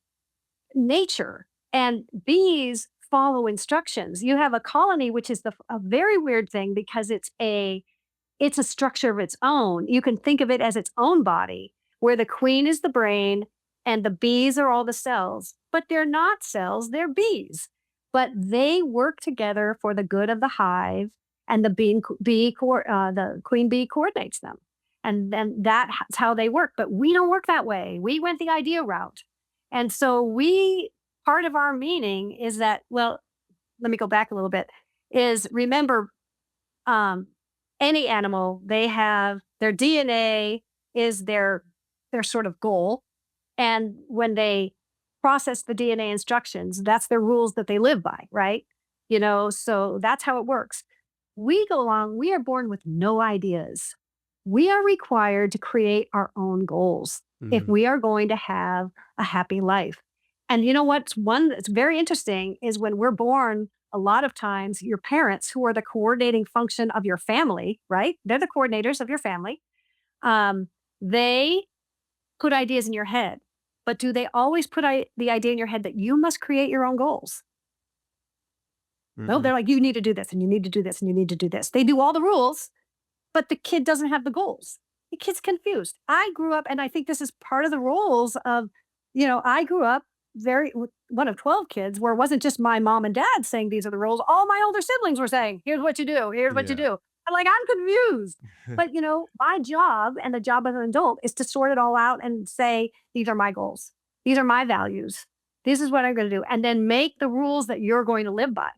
nature. And bees follow instructions. You have a colony, which is a very weird thing because it's a structure of its own. You can think of it as its own body, where the queen is the brain and the bees are all the cells, but they're not cells, they're bees. But they work together for the good of the hive, and the queen bee coordinates them. And then that's how they work. But we don't work that way. We went the idea route. And so part of our meaning is that, well, let me go back a little bit, is remember, um, any animal, they have their DNA is their sort of goal. And when they process the DNA instructions, that's their rules that they live by, right? So that's how it works. We go along, we are born with no ideas. We are required to create our own goals if mhm, we are going to have a happy life. And you know what's one that's very interesting is when we're born, a lot of times your parents, who are the coordinating function of your family, right? They're the coordinators of your family. Um, they put ideas in your head. But do they always put the idea in your head that you must create your own goals? No, mm-mm, they're like, you need to do this and you need to do this and you need to do this. They do all the rules, but the kid doesn't have the goals. The kid's confused. I grew up, and I think this is part of the roles of, I grew up one of 12 kids where it wasn't just my mom and dad saying these are the rules. All my older siblings were saying, here's what you do, here's what you yeah. do. I'm like, I'm confused. But, my job and the job of an adult is to sort it all out and say, these are my goals. These are my values. This is what I'm going to do. And then make the rules that you're going to live by.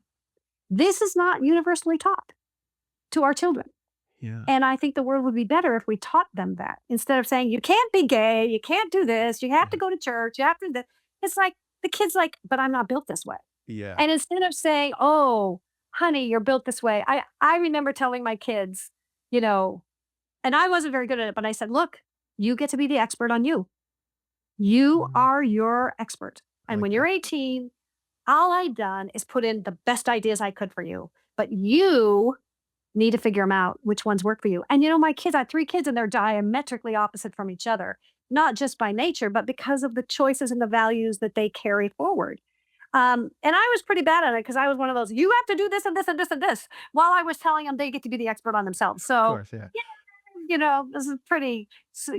This is not universally taught to our children. Yeah, And I think the world would be better if we taught them that instead of saying, you can't be gay, you can't do this, you have to mhm, go to church, you have to. It's like the kid's like, but I'm not built this way. yeah, And instead of saying, oh, honey, you're built this way, I remember telling my kids, you know, and I wasn't very good at it, but I said, look, you get to be the expert on you. You mhm, are your expert. I And like when that. you're 18, all I've done is put in the best ideas I could for you. But you need to figure them out, which ones work for you. And my kids, I have 3 kids and they're diametrically opposite from each other, not just by nature, but because of the choices and the values that they carry forward. And I was pretty bad at it because I was one of those, you have to do this and this and this and this, while I was telling them they get to be the expert on themselves. Of So, course, yeah. yeah, this is pretty, s-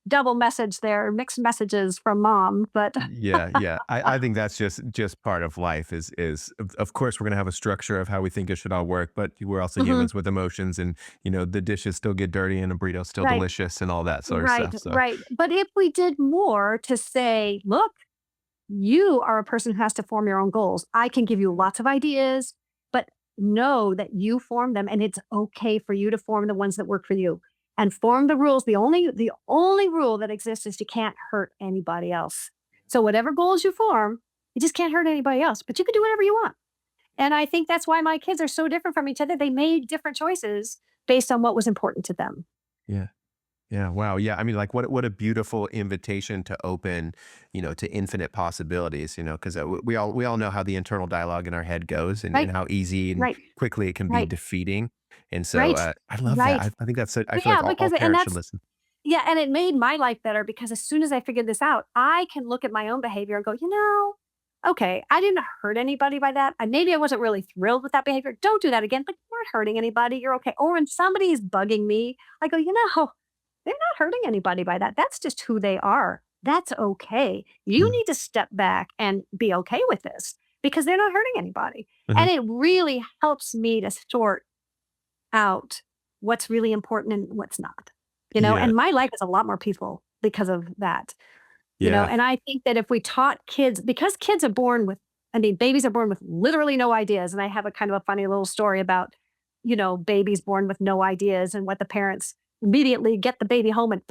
double message there, mixed messages from mom, but Yeah, yeah. I think that's just part of life is of course we're gonna have a structure of how we think it should all work, but we're also Mhm. humans with emotions and the dishes still get dirty and a burrito's still Right, delicious and all that sort of right, stuff. So right. But if we did more to say, look, you are a person who has to form your own goals. I can give you lots of ideas, but know that you form them and it's okay for you to form the ones that work for you. And form the rules. The only rule that exists is you can't hurt anybody else. So whatever goals you form, you just can't hurt anybody else, but you can do whatever you want. And I think that's why my kids are so different from each other. They made different choices based on what was important to them. yeah. Yeah, wow. Yeah, I mean, like, what a beautiful invitation to open, to infinite possibilities. Because we all know how the internal dialogue in our head goes, and Right, how easy and right, quickly it can be right, defeating. And so right, I love that. right. I think that's I feel like Yeah, all because and parents should that's listen. yeah, and it made my life better because as soon as I figured this out, I can look at my own behavior and go, okay, I didn't hurt anybody by that. Maybe I wasn't really thrilled with that behavior. Don't do that again, but you weren't hurting anybody. You're okay. Or when somebody's bugging me, I go, they're not hurting anybody by that. That's just who they are. That's okay. You Mm, need to step back and be okay with this because they're not hurting anybody. mhm. And it really helps me to sort out what's really important and what's not. Yeah, And my life is a lot more peaceful because of that. yeah, And I think that if we taught kids, because kids are born with, I mean, babies are born with literally no ideas. And I have a kind of a funny little story about, babies born with no ideas and what the parents immediately get the baby home and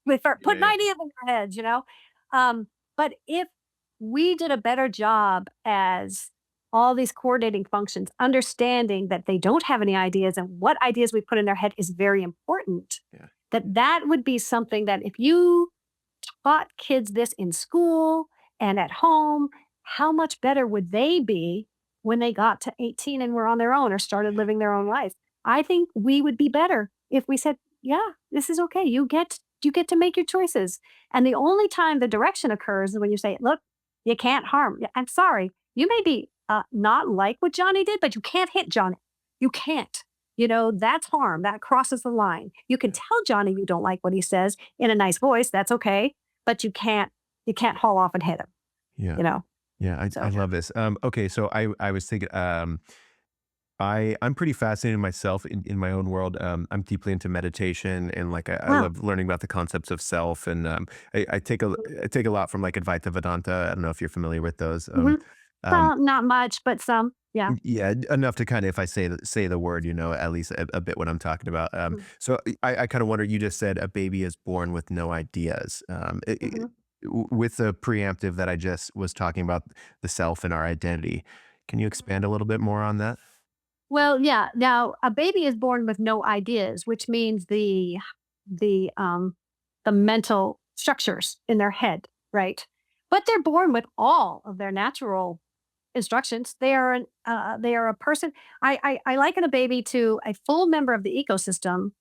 they start yeah, putting yeah, ideas in their heads. But if we did a better job as all these coordinating functions, understanding that they don't have any ideas and what ideas we put in their head is very important, yeah, that would be something that if you taught kids this in school and at home, how much better would they be when they got to 18 and were on their own or started yeah, living their own life? I think we would be better if we said, "Yeah, this is okay. You get to make your choices." And the only time the direction occurs is when you say, "Look, you can't harm. I'm sorry. You may be not like what Johnny did, but you can't hit Johnny. You can't. That's harm. That crosses the line. You can yeah, tell Johnny you don't like what he says in a nice voice. That's okay, but you can't haul off and hit him, yeah. you know? Yeah, I So love this. Okay, so I was thinking, I'm pretty fascinated myself in my own world. I'm deeply into meditation and like I wow. love learning about the concepts of self. And I take a lot from like Advaita Vedanta. I don't know if you're familiar with those. Mhm. Um, Well, not much, but some. Yeah. yeah, enough to kind of if I say the word, at least a bit what I'm talking about. Mhm. So I kind of wonder. You just said a baby is born with no ideas. Mhm. With the preemptive that I just was talking about, the self and our identity. Can you expand a little bit more on that? Well, yeah. Now, a baby is born with no ideas, which means the mental structures in their head, right? But they're born with all of their natural instructions. They are a person. I liken a baby to a full member of the ecosystem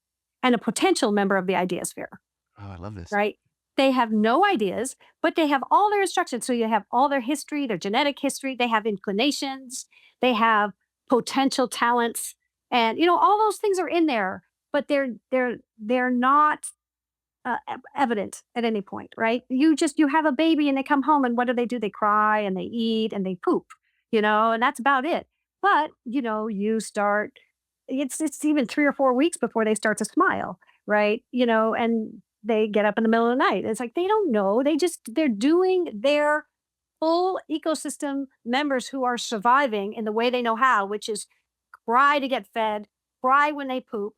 and a potential member of the idea sphere. Oh, I love this. Right? They have no ideas, but they have all their instructions. So you have all their history, their genetic history, they have inclinations, they have potential talents, and all those things are in there, but they're not evident at any point, right? You have a baby and they come home and what do? They cry and they eat and they poop, and that's about it. But you start. It's even 3 or 4 weeks before they start to smile, right? And they get up in the middle of the night. It's like they don't know. They're doing their full ecosystem members who are surviving in the way they know how, which is cry to get fed, cry when they poop,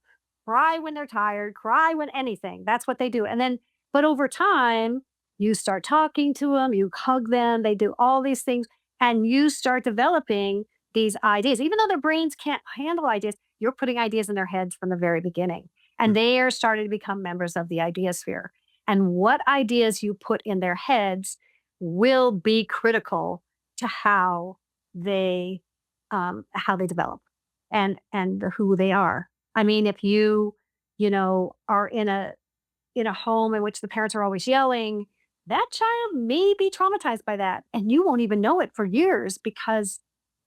cry when they're tired, cry when anything. That's what they do. And then, but over time, you start talking to them, you hug them, they do all these things, and you start developing these ideas. Even though their brains can't handle ideas, you're putting ideas in their heads from the very beginning. And they are starting to become members of the idea sphere. And what ideas you put in their heads will be critical to they how they develop and who they are. I mean, if are in a home in which the parents are always yelling, that child may be traumatized by that, and you won't even know it for years because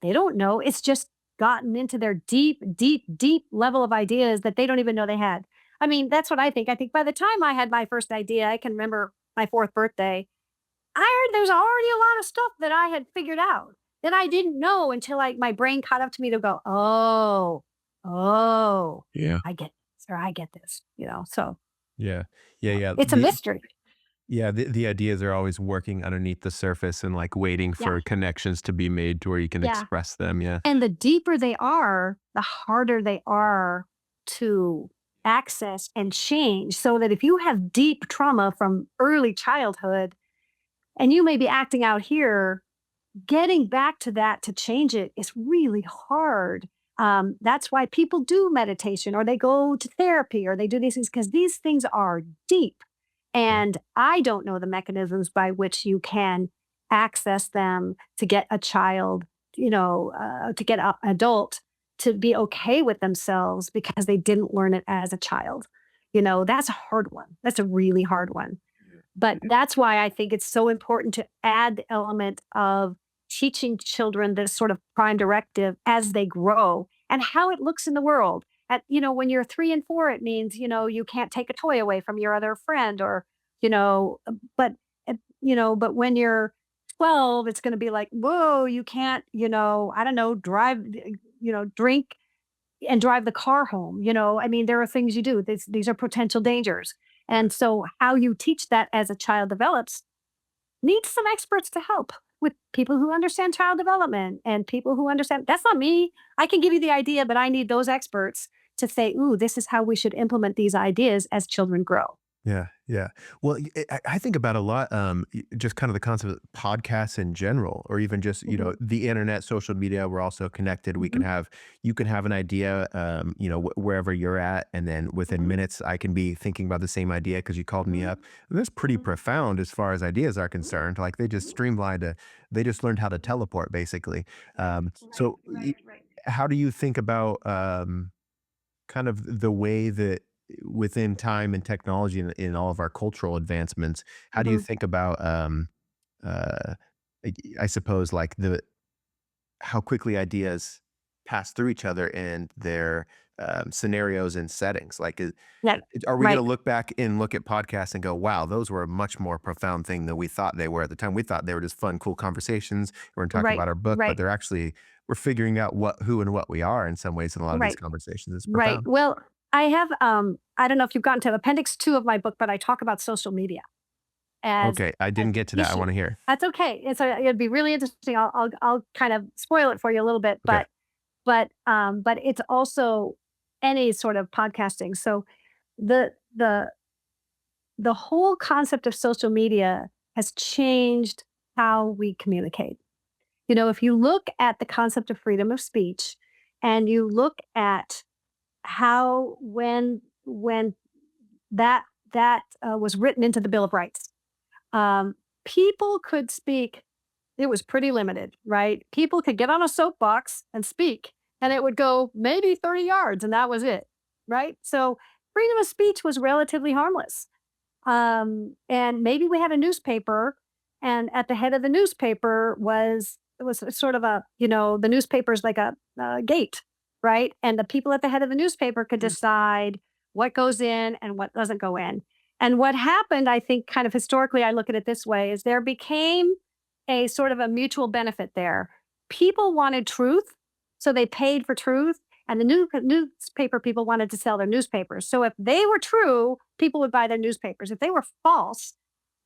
they don't know. It's just gotten into their deep, deep, deep level of ideas that they don't even know they had. I mean, that's what I think. I think by the time I had my first idea, I can remember my fourth birthday, I heard there's already a lot of stuff that I had figured out that I didn't know until my brain caught up to me to go, oh, oh, Yeah. I get this, or I get this, so Yeah. Yeah, yeah. it's a mystery. The ideas are always working underneath the surface and, like, waiting Yeah. for connections to be made to where you can Yeah. express them, yeah. And the deeper they are, the harder they are to access and change. So that if you have deep trauma from early childhood and you may be acting out here, getting back to that to change it is really hard. That's why people do meditation or they go to therapy or they do these things because these things are deep. Yeah. And I don't know the mechanisms by which you can access them to get a child, to get an adult to be okay with themselves because they didn't learn it as a child. That's a hard one. That's a really hard one. But that's why I think it's so important to add the element of teaching children this sort of prime directive as they grow and how it looks in the world. When you're 3 and 4, it means, you can't take a toy away from your other friend or, but, but when you're 12, it's going to be like, whoa, you can't, I don't know, drive, drink and drive the car home. I mean, there are things you do. These are potential dangers. And so, how you teach that as a child develops needs some experts to help with people who understand child development and people who understand that's not me. I can give you the idea, but I need those experts to say, ooh, this is how we should implement these ideas as children grow. Yeah, yeah. Well, I think about a lot, just kind of the concept of podcasts in general, or even just, Hmm. the internet, social media. We're also connected. Hmm. You can have an idea, wherever you're at, and then within Hmm. minutes, I can be thinking about the same idea because you called me Hmm. up. And that's pretty Hmm. profound as far as ideas are concerned. Like they just learned how to teleport, basically. Right, So, right, right. how do you think about kind of the way that within time and technology and in all of our cultural advancements, how do you Hmm. think about, uh, I suppose, like how quickly ideas pass through each other and their scenarios and settings? Like, Yeah, are we going right, to look back and look at podcasts and go, wow, those were a much more profound thing than we thought they were at the time? We thought they were just fun, cool conversations. We're talking right, about our book, but right, they're actually, we're figuring out who and what we are in some ways in a lot of these right, conversations. It's right. profound. Well, I have, I don't know if you've gotten to appendix 2 of my book, but I talk about social media as Okay, I as didn't an get to that. I issue. wanna hear. That's okay. It'd be really interesting. I'll kind of spoil it for you a little bit, Okay. but it's also any sort of podcasting. So the the the whole concept of social media has changed how we communicate. If you look at the concept of freedom of speech and you look at how when that was written into the Bill of Rights, um, people could speak. It was pretty limited, right? People could get on a soapbox and speak, and it would go maybe 30 yards, and that was it, right? So freedom of speech was relatively harmless. And maybe we had a newspaper, and at the head of the newspaper was sort of the newspaper's like a gate, right? And the people at the head of the newspaper could decide what goes in and what doesn't go in. And what happened, I think, kind of historically, I look at it this way: is there became a sort of a mutual benefit there. People wanted truth, so they paid for truth, and the newspaper people wanted to sell their newspapers. So if they were true, people would buy their newspapers. If they were false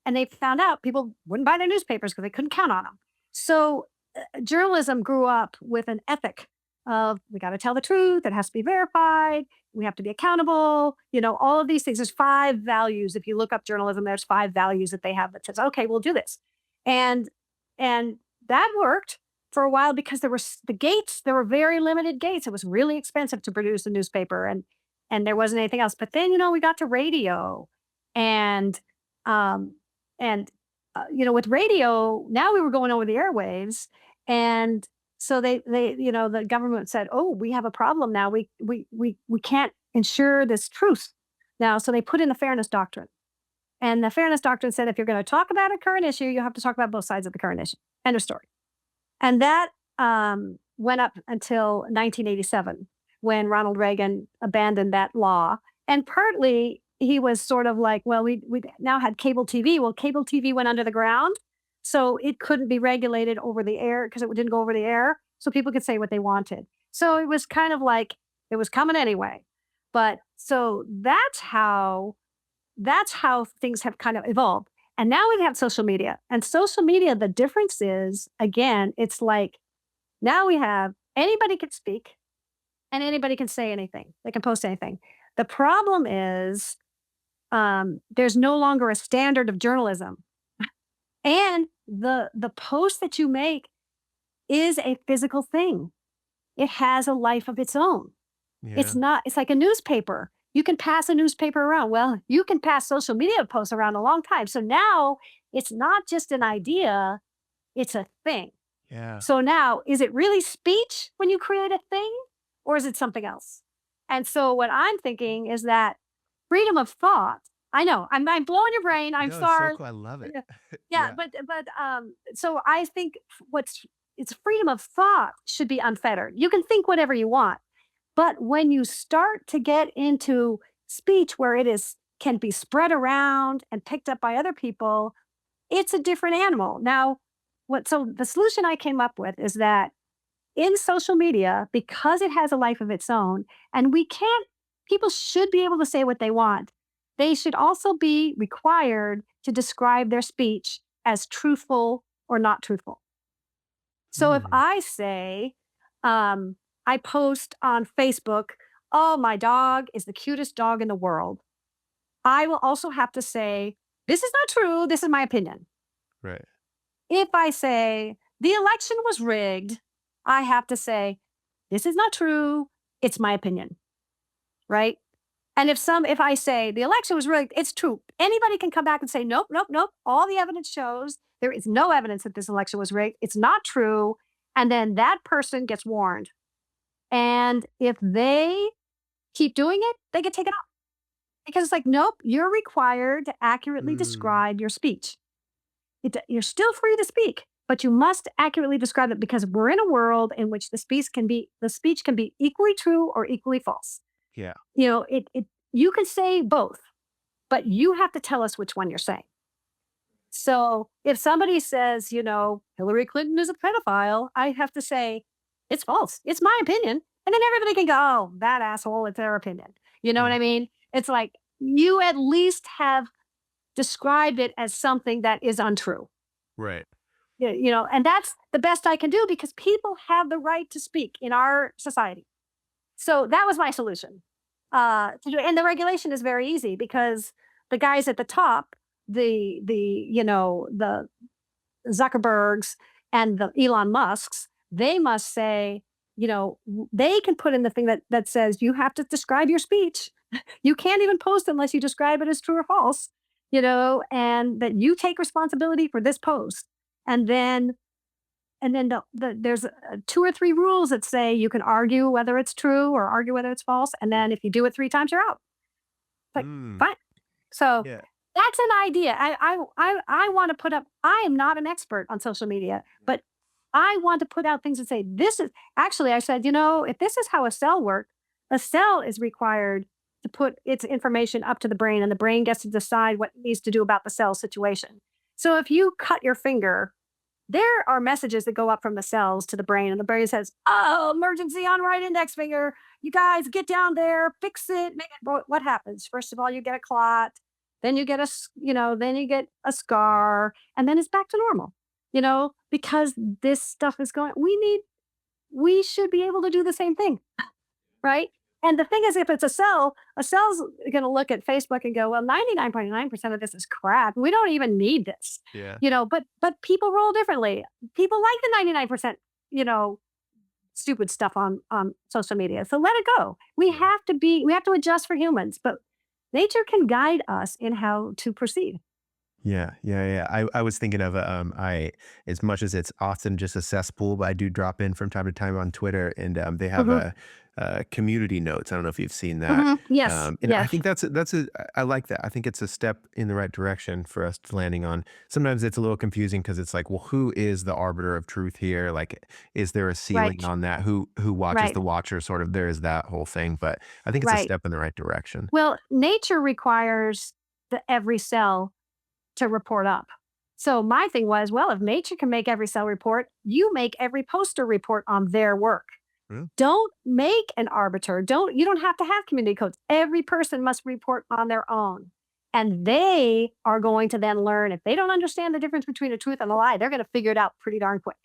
and they found out, people wouldn't buy their newspapers because they couldn't count on them. So journalism grew up with an ethic of we got to tell the truth, it has to be verified, we have to be accountable, all of these things. There's 5 values. If you look up journalism, there's 5 values that they have that says, okay, we'll do this. And and that worked for a while because the gates, there were very limited gates. It was really expensive to produce a newspaper and there wasn't anything else. But then, we got to radio and um and with radio, now we were going over the airwaves. And so the government said, oh, we have a problem now. We can't ensure this truth now. So they put in the fairness doctrine. And the fairness doctrine said, if you're going to talk about a current issue, you have to talk about both sides of the current issue. End of story. And that went up until 1987 when Ronald Reagan abandoned that law. And partly he was sort of like, well, we now had cable TV. Well, cable TV went under the ground, so it couldn't be regulated over the air because it didn't go over the air, so people could say what they wanted. So it was kind of like it was coming anyway. But so that's how things have kind of evolved. And now we have social media. And social media, the difference is, again, it's like now we have anybody can speak and anybody can say anything. They can post anything. The problem is there's no longer a standard of journalism. And the post that you make is a physical thing. It has a life of its own. It's Yeah. not, it's like a newspaper. You can pass a newspaper around. Well, you can pass social media posts around a long time. So now it's not just an idea, it's a thing. Yeah. So now, is it really speech when you create a thing or is it something else? And so what I'm thinking is that freedom of thought, I know I'm blowing your brain. I'm No, it's so sorry. cool. I love it. Yeah, yeah, Yeah. but so I think what's it's freedom of thought should be unfettered. You can think whatever you want. But when you start to get into speech where it is can be spread around and picked up by other people, it's a different animal. Now, the solution I came up with is that in social media, because it has a life of its own, and we can't people should be able to say what they want. They should also be required to describe their speech as truthful or not truthful. So if Mm, I say, I post on Facebook, oh, my dog is the cutest dog in the world, I will also have to say, this is not true. This is my opinion. right. If I say the election was rigged, I have to say, this is not true. It's my opinion. Right. And if I say the election was rigged, it's true. Anybody can come back and say, nope, nope, nope. All the evidence shows there is no evidence that this election was rigged. It's not true. And then that person gets warned. And if they keep doing it, they get taken off because it's like, nope, you're required to accurately Mm, describe your speech. You're still free to speak, but you must accurately describe it because we're in a world in which the speech can be equally true or equally false. yeah. You can say both, but you have to tell us which one you're saying. So if somebody says, Hillary Clinton is a pedophile, I have to say, it's false. It's my opinion. And then everybody can go, oh, that asshole, it's their opinion. You know what Mm, I mean? It's like you at least have described it as something that is untrue. right. And that's the best I can do because people have the right to speak in our society. So that was my solution. And the regulation is very easy because the guys at the top, the Zuckerbergs and the Elon Musks, they must say, they can put in the thing that says you have to describe your speech. You can't even post unless you describe it as true or false, and that you take responsibility for this post. And then there's two or three rules that say you can argue whether it's true or argue whether it's false. And then if you do it three times, you're out. Like, Mm, fine. So yeah. that's an idea. I want to put up. I am not an expert on social media, but I want to put out things and say this is actually. I said, if this is how a cell works, a cell is required to put its information up to the brain, and the brain gets to decide what it needs to do about the cell situation. So if you cut your finger, there are messages that go up from the cells to the brain, and the brain says, "Oh, emergency on right index finger. You guys get down there, fix it." What happens? First of all, you get a clot, then you get then you get a scar, and then it's back to normal. Because this stuff is going. We should be able to do the same thing, right? And the thing is, if it's a cell's going to look at Facebook and go, "Well, 99.9% of this is crap. We don't even need this." Yeah. But people roll differently. People like the 99%, you know, stupid stuff on social media. So let it go. Yeah. We have to adjust for humans, but nature can guide us in how to proceed. Yeah, yeah, yeah. I was thinking of I as much as it's often just a cesspool, but I do drop in from time to time on Twitter, and they have Hmm. community notes. I don't know if you've seen that, Hmm. Yes, and I yes, think that's a I like that. I think it's a step in the right direction for us to landing on. Sometimes it's a little confusing because it's like, well, who is the arbiter of truth here? Like, is there a ceiling right, on that? Who watches right, the watcher? Sort of. There is that whole thing, but I think it's a right. step in the right direction. Well, nature requires every cell to report up. So my thing was, well, if nature can make every cell report, you make every poster report on their work. Yeah, Don't make an arbiter. You don't have to have community codes. Every person must report on their own. And they are going to then learn if they don't understand the difference between a truth and a lie, they're going to figure it out pretty darn quick.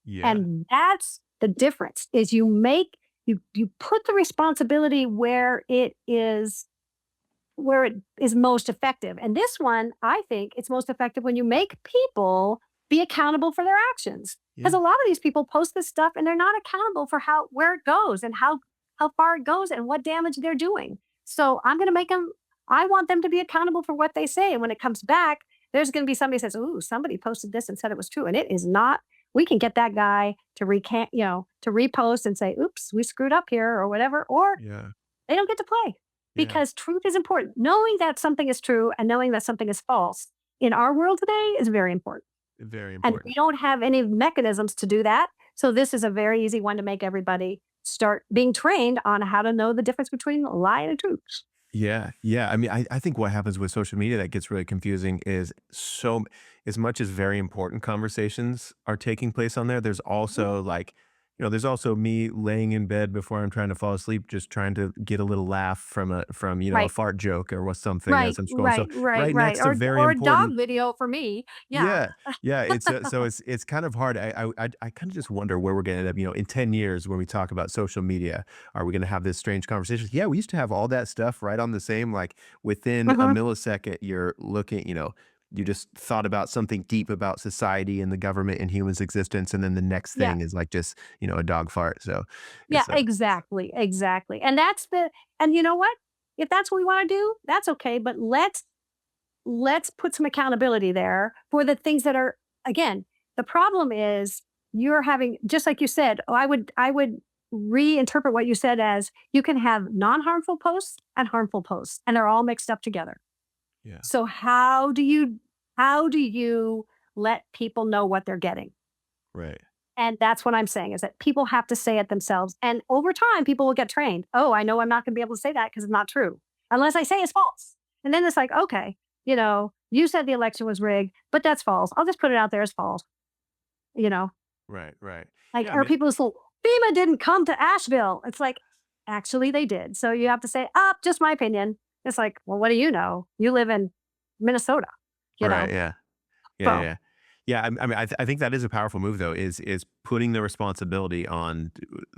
yeah, And that's the difference is you put the responsibility where it is most effective. And this one, I think it's most effective when you make people be accountable for their actions. Because yeah, a lot of these people post this stuff and they're not accountable for where it goes and how far it goes and what damage they're doing. So I'm going to make them. I want them to be accountable for what they say. And when it comes back, there's going to be somebody who says, "Ooh, somebody posted this and said it was true," and it is not. We can get that guy to recant, to repost and say, "Oops, we screwed up here," or whatever, or yeah, they don't get to play yeah. because truth is important. Knowing that something is true and knowing that something is false in our world today is very important. Very And we important. don't have any mechanisms to do that. So this is a very easy one to make everybody start being trained on how to know the difference between a lie and a truth. Yeah, yeah. I mean, I think what happens with social media that gets really confusing is as much as very important conversations are taking place on there, there's Mhm. also like, there's also me laying in bed before I'm trying to fall asleep, just trying to get a little laugh from a Right. fart joke or what something Right. as I'm scrolling. So Right. Right. right Right. next to very Or a dog important. video for me. Yeah. Yeah, yeah, it's kind of hard. I kind of just wonder where we're gonna end up, in 10 years when we talk about social media. Are we gonna have this strange conversation? Yeah, we used to have all that stuff right on the same, like within a Hmm. millisecond, you're looking, you just thought about something deep about society and the government and humans' existence, and then the next Yeah. thing is like just, a dog fart. So Yeah. it's Exactly. Exactly. And you know what? If that's what we want to do, that's okay. But let's put some accountability there for the things that are again the problem is you're having just like you said. Oh, I would reinterpret what you said as you can have non-harmful posts and harmful posts and they're all mixed up together. yeah, So how do you let people know what they're getting? right, And that's what I'm saying is that people have to say it themselves, and over time people will get trained. Oh, I know I'm not going to be able to say that because it's not true unless I say it's false. And then it's like, okay, you said the election was rigged, but that's false. I'll just put it out there as false. You know, right, right. like Yeah, I or mean, people say FEMA didn't come to Asheville. It's like actually they did. So you have to say, up, just my opinion. It's like, well, what do you know? You live in Minnesota. You right, know, yeah. Yeah, yeah, so yeah. Yeah, I mean, I think that is a powerful move though, is putting the responsibility on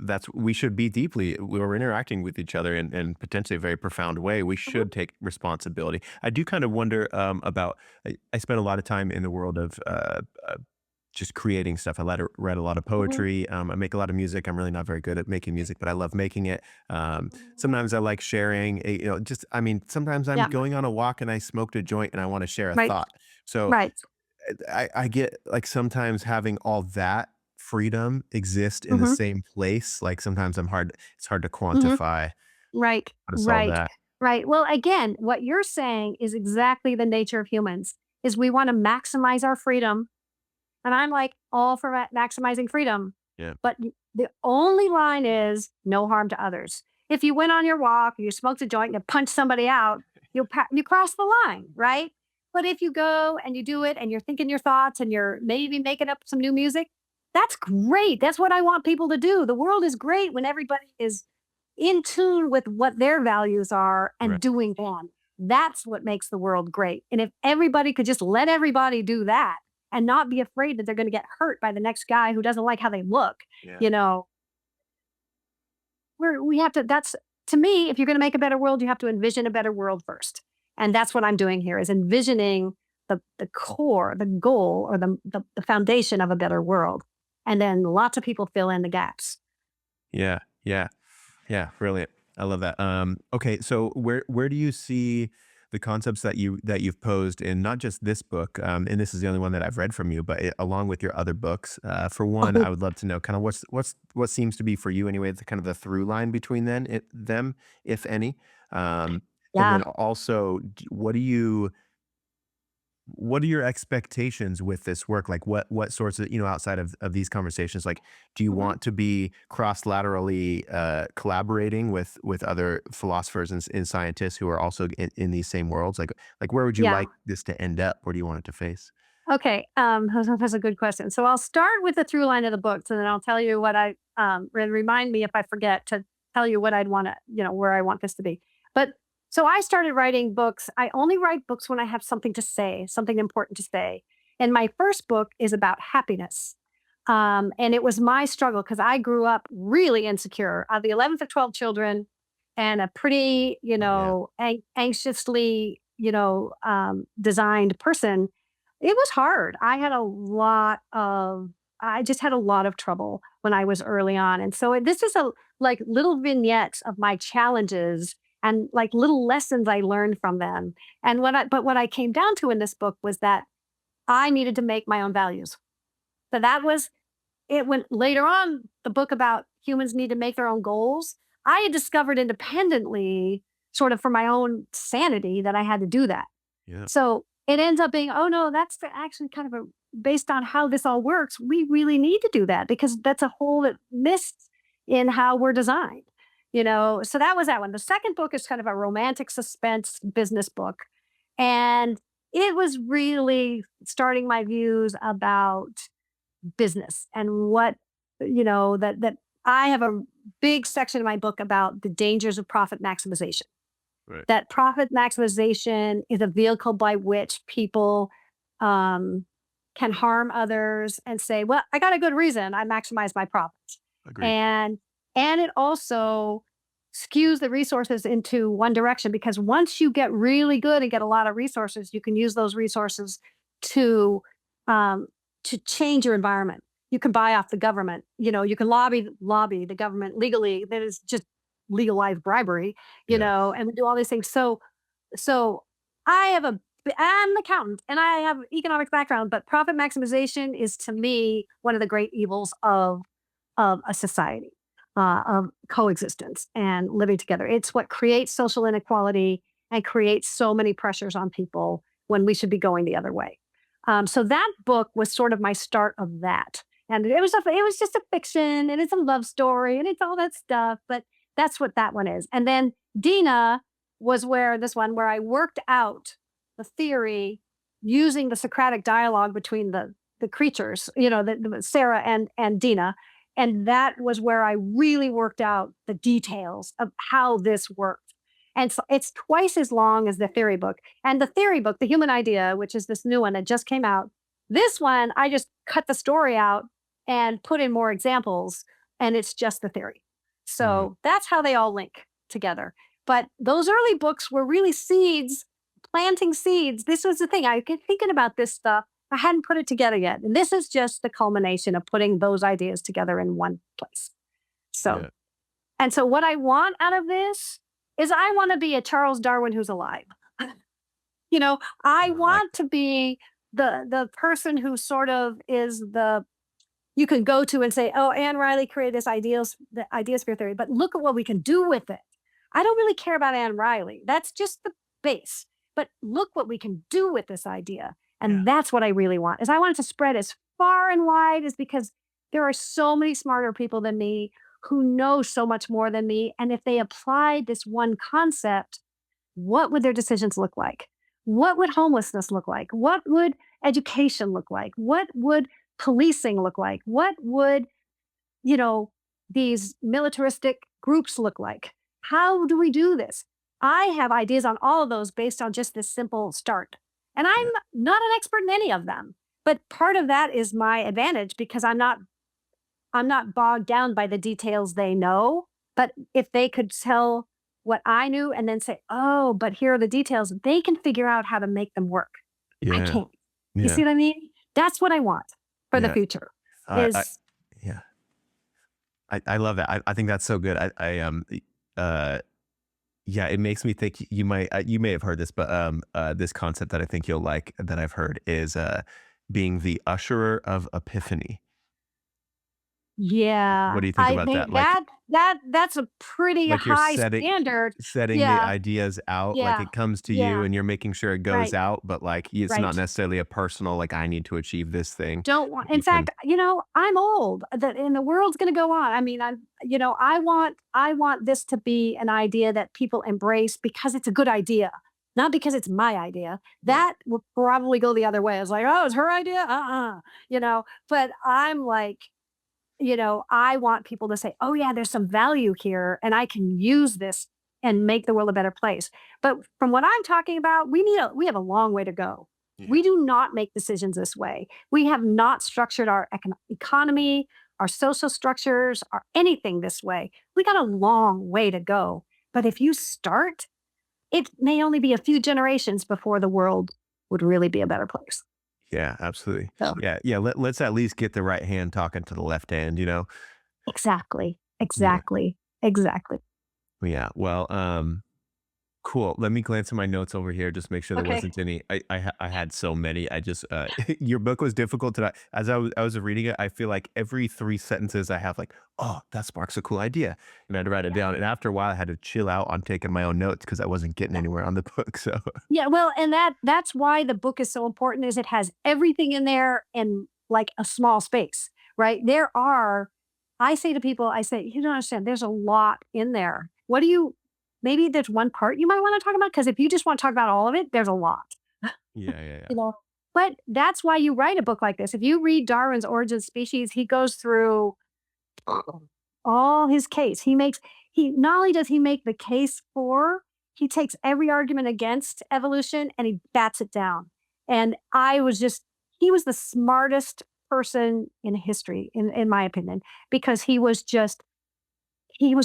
that's we should be deeply we're interacting with each other in potentially a very profound way. We mhm, should take responsibility. I do kind of wonder about I spent a lot of time in the world of just creating stuff. Read a lot of mhm, poetry. I make a lot of music. I'm really not very good at making music, but I love making it. Sometimes I like sharing. Just I mean, sometimes I'm yeah, going on a walk and I smoked a joint and I want to share a right, thought. So right. I get like sometimes having all that freedom exist in the Hmm. same place. Like sometimes it's hard to Hmm. quantify Right, how to solve right, that. right. Well, again, what you're saying is exactly the nature of humans, is we wanna maximize our freedom, and I'm, like, all for maximizing freedom, Yeah. but the only line is no harm to others. If you went on your walk, you smoked a joint, and you punched somebody out, you cross the line, right? But if you go and you do it and you're thinking your thoughts and you're maybe making up some new music, that's great. That's what I want people to do. The world is great when everybody is in tune with what their values are Right. and doing them. That's what makes the world great. And if everybody could just let everybody do that and not be afraid that they're going to get hurt by the next guy who doesn't like how they look, Yeah. you know, we have to, that's to me, if you're going to make a better world, you have to envision a better world first. And that's what I'm doing here is envisioning the core, the goal, or the foundation of a better world. And then lots of people fill in the gaps. Yeah. Yeah. Yeah. Brilliant. I love that. Okay. So where do you see the concepts that you've posed in not just this book, and this is the only one that I've read from you, but along with your other books. For one, I Oh, would love to know kind of what seems to be for you anyway, the kind of the through line between them, if any. And yeah. then also, what are your expectations with this work? Like what sorts of, outside of these conversations, like, do you Mhm. want to be cross laterally collaborating with other philosophers and scientists who are also in these same worlds? Like where would you Yeah. like this to end up? Where do you want it to face? Okay. That's a good question. So I'll start with the through line of the books, and then I'll tell you what remind me if I forget to tell you what I'd want to, where I want this to be. But so I started writing books. I only write books when I have something to say, something important to say. And my first book is about happiness. And it was my struggle because I grew up really insecure. The 11th of 12 children and a pretty, Oh yeah. anxiously, designed person. It was hard. I just had a lot of trouble when I was early on. And so this is like little vignettes of my challenges and like little lessons I learned from them. And what I came down to in this book was that I needed to make my own values. So that was it. When later on, the book about humans need to make their own goals, I had discovered independently, sort of for my own sanity, that I had to do that. Yeah. So it ends up being, oh no, actually kind of based on how this all works. We really need to do that because that's a hole that missed in how we're designed. So that was that one. The second book is kind of a romantic suspense business book. And it was really starting my views about business and that I have a big section in my book about the dangers of profit maximization, Right. that profit maximization is a vehicle by which people um, can harm others and say, "Well, I got a good reason. I maximize my profits," Agreed. and it also skews the resources into one direction because once you get really good and get a lot of resources, you can use those resources to um, change your environment. You can buy off the government. You can lobby the government legally. That is just legalized bribery, Yeah. and we do all these things. So I have I'm an accountant and I have economics background, but profit maximization is to me one of the great evils of a society, of coexistence and living together. It's what creates social inequality and creates so many pressures on people when we should be going the other way. So that book was sort of my start of that. And it was just a fiction and it's a love story and it's all that stuff, but that's what that one is. And then Dina was where I worked out the theory using the Socratic dialogue between the creatures, Sarah and Dina. And that was where I really worked out the details of how this worked. And so it's twice as long as the theory book. And the theory book, The Human Idea, which is this new one that just came out, this one, I just cut the story out and put in more examples, and it's just the theory. Mhm. So that's how they all link together. But those early books were really seeds, planting seeds. This was the thing. I kept thinking about this stuff. I hadn't put it together yet. And this is just the culmination of putting those ideas together in one place. So, Yeah. and so what I want out of this is I want to be a Charles Darwin who's alive. I I like want to be the person who sort of is the you can go to and say, "Oh, Anne Riley created the ideosphere theory, but look at what we can do with it." I don't really care about Anne Riley. That's just the base. But look what we can do with this idea. yeah. And that's what I really want. Is I want it to spread as far and wide as because there are so many smarter people than me who know so much more than me. And if they applied this one concept, what would their decisions look like? What would homelessness look like? What would education look like? What would policing look like? What would, you know, these militaristic groups look like? How do we do this? I have ideas on all of those based on just this simple start. And I'm Yeah. not an expert in any of them. But part of that is my advantage because I'm not bogged down by the details they know. But if they could tell what I knew and then say, "Oh, but here are the details," they can figure out how to make them work. I Yeah. can't. You Yeah. see what I mean? That's what I want for the Yeah. future I is yeah. I love that. I think that's so good. Uh Yeah, it makes me think you might you may have heard this, but this concept that I think you'll like that I've heard is being the usherer of epiphany. What Yeah, do you think I about they that? that's a pretty Like you're high standard. setting the Yeah, ideas out, like yeah, it comes to you yeah, and you're making sure it goes right, out, but like it's not right. necessarily a personal like I need to achieve this thing. Don't want in You can fact, I'm old, and the world's gonna go on. I mean, I want this to be an idea that people embrace because it's a good idea, not because it's my idea. yeah. That would probably go the other way. It's like, "Oh, it's her idea? But I'm like, I want people to say, "Oh, yeah, there's some value here, and I can use this and make the world a better place." But from what I'm talking about, we have a long way to go. Yeah. We do not make decisions this way. We have not structured our economy, our social structures, or anything this way. We got a long way to go. But if you start, it may only be a few generations before the world would really be a better place. Yeah, absolutely. So, Yeah, yeah, let's at least get the right hand talking to the left hand, you know? exactly, Yeah. exactly, exactly. Yeah. Well, cool. Let me glance at my notes over here, just make sure there Okay. wasn't any. I had so many. I just your book was difficult today. As I was reading it, I feel like every 3 sentences I have like, oh, that sparks a cool idea, and I had to write it down. And after a while, I had to chill out on taking my own notes because I wasn't getting anywhere on the book. So Yeah, well, and that's why the book is so important is it has everything in there in like a small space, right? I say to people, I say, you don't understand, there's a lot in there. What do you maybe there's one part you might want to talk about? Because if you just want to talk about all of it, there's a lot. yeah, yeah, yeah, You know. But that's why you write a book like this. If you read Darwin's Origin of Species, he goes through all his case. He not only does he make the case for, he takes every argument against evolution and he bats it down. And he was the smartest person in history, in my opinion, because he was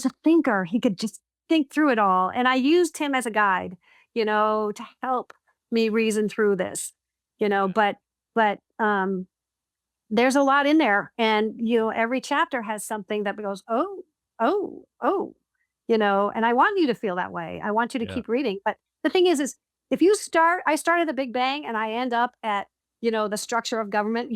a thinker. He could just think through it all. And I used him as a guide, to help me reason through this, but there's a lot in there, and, every chapter has something that goes, "Oh, oh, oh," and I want you to feel that way. I want you to yeah, keep reading, but the thing is if you start I start at the Big Bang and I end up at, the structure of government,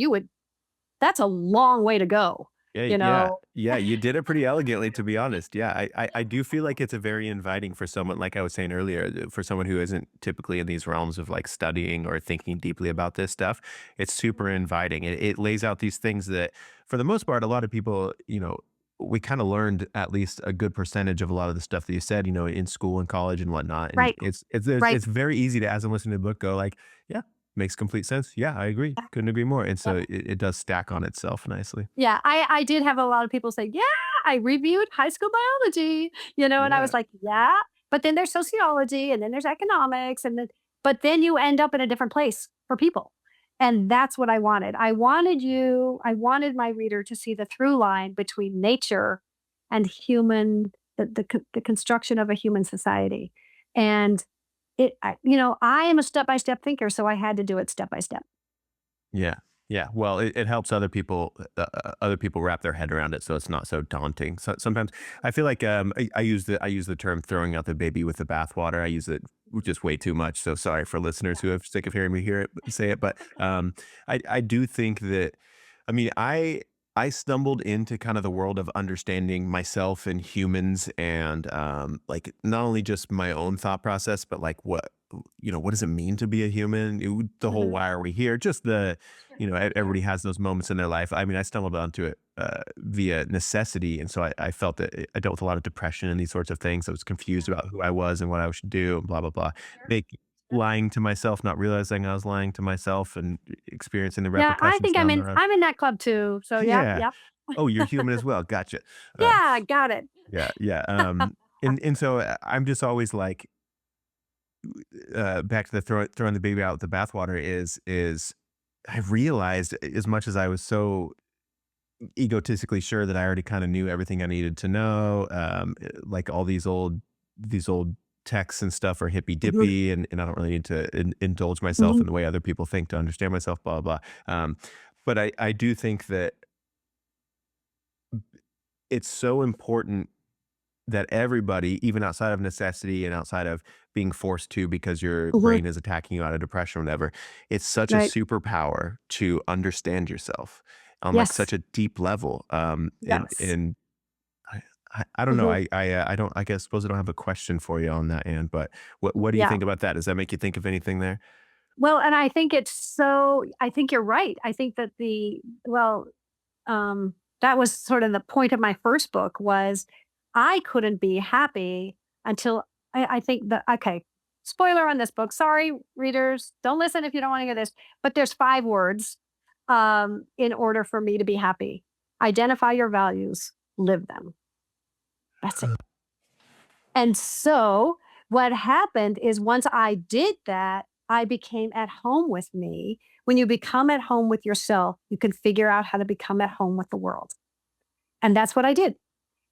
that's a long way to go, yeah, you yeah, know? yeah. You did it pretty elegantly, to be honest. Yeah, I do feel like it's a very inviting for someone, like I was saying earlier, for someone who isn't typically in these realms of like studying or thinking deeply about this stuff. It's super inviting. It lays out these things that, for the most part, a lot of people, we kind of learned at least a good percentage of a lot of the stuff that you said, in school and college and whatnot. And Right, right. it's very easy to, as I'm listening to the book, go like, yeah, makes complete sense. Yeah, I agree. Couldn't agree more. And Yeah. so it does stack on itself nicely. Yeah, I did have a lot of people say, "Yeah, I reviewed high school biology," and I Yeah. was like, "Yeah," but then there's sociology and then there's economics but then you end up in a different place for people. And that's what I wanted. I wanted my reader to see the through line between nature and the construction of a human society. And I am a step by step thinker, so I had to do it step by step. Yeah. Yeah. Well, it helps other people wrap their head around it, so it's not so daunting. So sometimes I feel like I use the term throwing out the baby with the bathwater. I use it just way too much. So sorry for listeners who have sick of hearing me hear it say it, but I do think that I mean I stumbled into kind of the world of understanding myself and humans and like not only just my own thought process, but like what does it mean to be a human? The whole Mhm. why are we here? Just everybody has those moments in their life. I mean, I stumbled onto it via necessity. And so I felt that I dealt with a lot of depression and these sorts of things. I was confused about who I was and what I should do and blah, blah, blah. Make lying to myself, not realizing I was lying to myself and experiencing the Yeah, I repercussions think down the road. I'm in that club too. So yeah, Yeah. yep. Oh, you're human as well. Gotcha. Uh, Yeah, got it. yeah, yeah. And so I'm just always like, back to the throwing the baby out with the bathwater is I realized as much as I was so egotistically sure that I already kind of knew everything I needed to know, like all these old texts and stuff are hippy Mhm, dippy, and I don't really need to indulge myself mhm. in the way other people think to understand myself, blah blah. But I do think that it's so important that everybody, even outside of necessity and outside of being forced to because your Mhm. brain is attacking you out of depression or whatever, it's such a Right. superpower to understand yourself on like Yes. such a deep level. Yes. And I, I don't know. Mhm. I don't. I guess suppose I don't have a question for you on that end. But what do you Yeah. think about that? Does that make you think of anything there? Well, and I think I think you're right. I think that um, that was sort of the point of my first book was I couldn't be happy until I think that okay, spoiler on this book. Sorry, readers, don't listen if you don't want to hear this. But there's 5 words in order for me to be happy. Identify your values, live them. That's it. And so what happened is once I did that, I became at home with me. When you become at home with yourself, you can figure out how to become at home with the world. And that's what I did.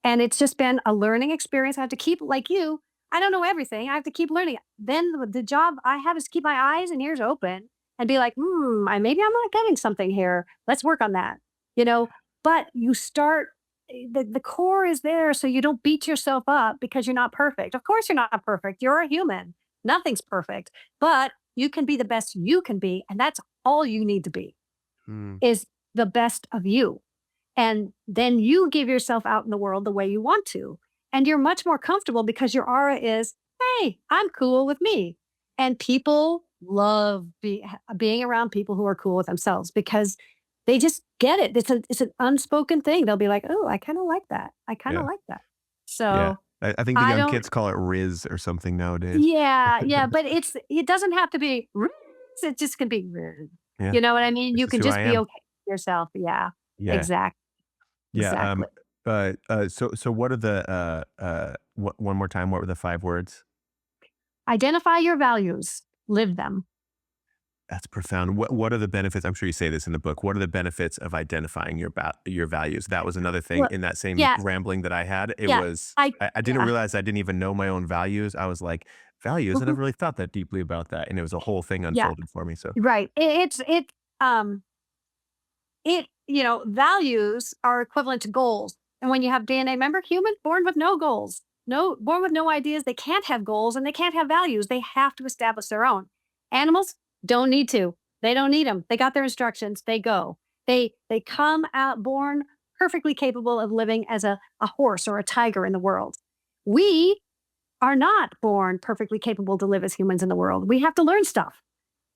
And it's just been a learning experience. I have to keep, like you, I don't know everything. I have to keep learning. Then the job I have is to keep my eyes and ears open and be like, maybe I'm not getting something here. Let's work on that. You know, but you start, the core is there so you don't beat yourself up because you're not perfect. Of course, you're not perfect. You're a human. Nothing's perfect, but you can be the best you can be. And that's all you need to be Mm, is the best of you. And then you give yourself out in the world the way you want to. And you're much more comfortable because your aura is, hey, I'm cool with me. And people love being around people who are cool with themselves because they just get it. It's an unspoken thing. They'll be like, oh, I kind of like that. I kind of yeah, like that. yeah. So I think the I young don't, kids call it Riz or something nowadays. yeah, yeah, but it doesn't have to be, it just can be, Yeah, you know what I mean? this You is can who I just be am. okay with yourself. Yeah, Yeah, exactly. yeah. Exactly. So what are the one more time? What were the 5 words? Identify your values, live them. That's profound. What are the benefits? I'm sure you say this in the book. What are the benefits of identifying your values? That was another thing Well, in that same yeah, rambling that I had. It yeah, was I I didn't yeah, realize I didn't even know my own values. I was like, values? I mhm, never really thought that deeply about that, and it was a whole thing yeah, unfolded for me. So right. Um, values are equivalent to goals. And when you have DNA, remember humans born with no goals, born with no ideas, they can't have goals and they can't have values. They have to establish their own. Animals don't need to. They don't need them. They got their instructions. They go. They come out born perfectly capable of living as a horse or a tiger in the world. We are not born perfectly capable to live as humans in the world. We have to learn stuff.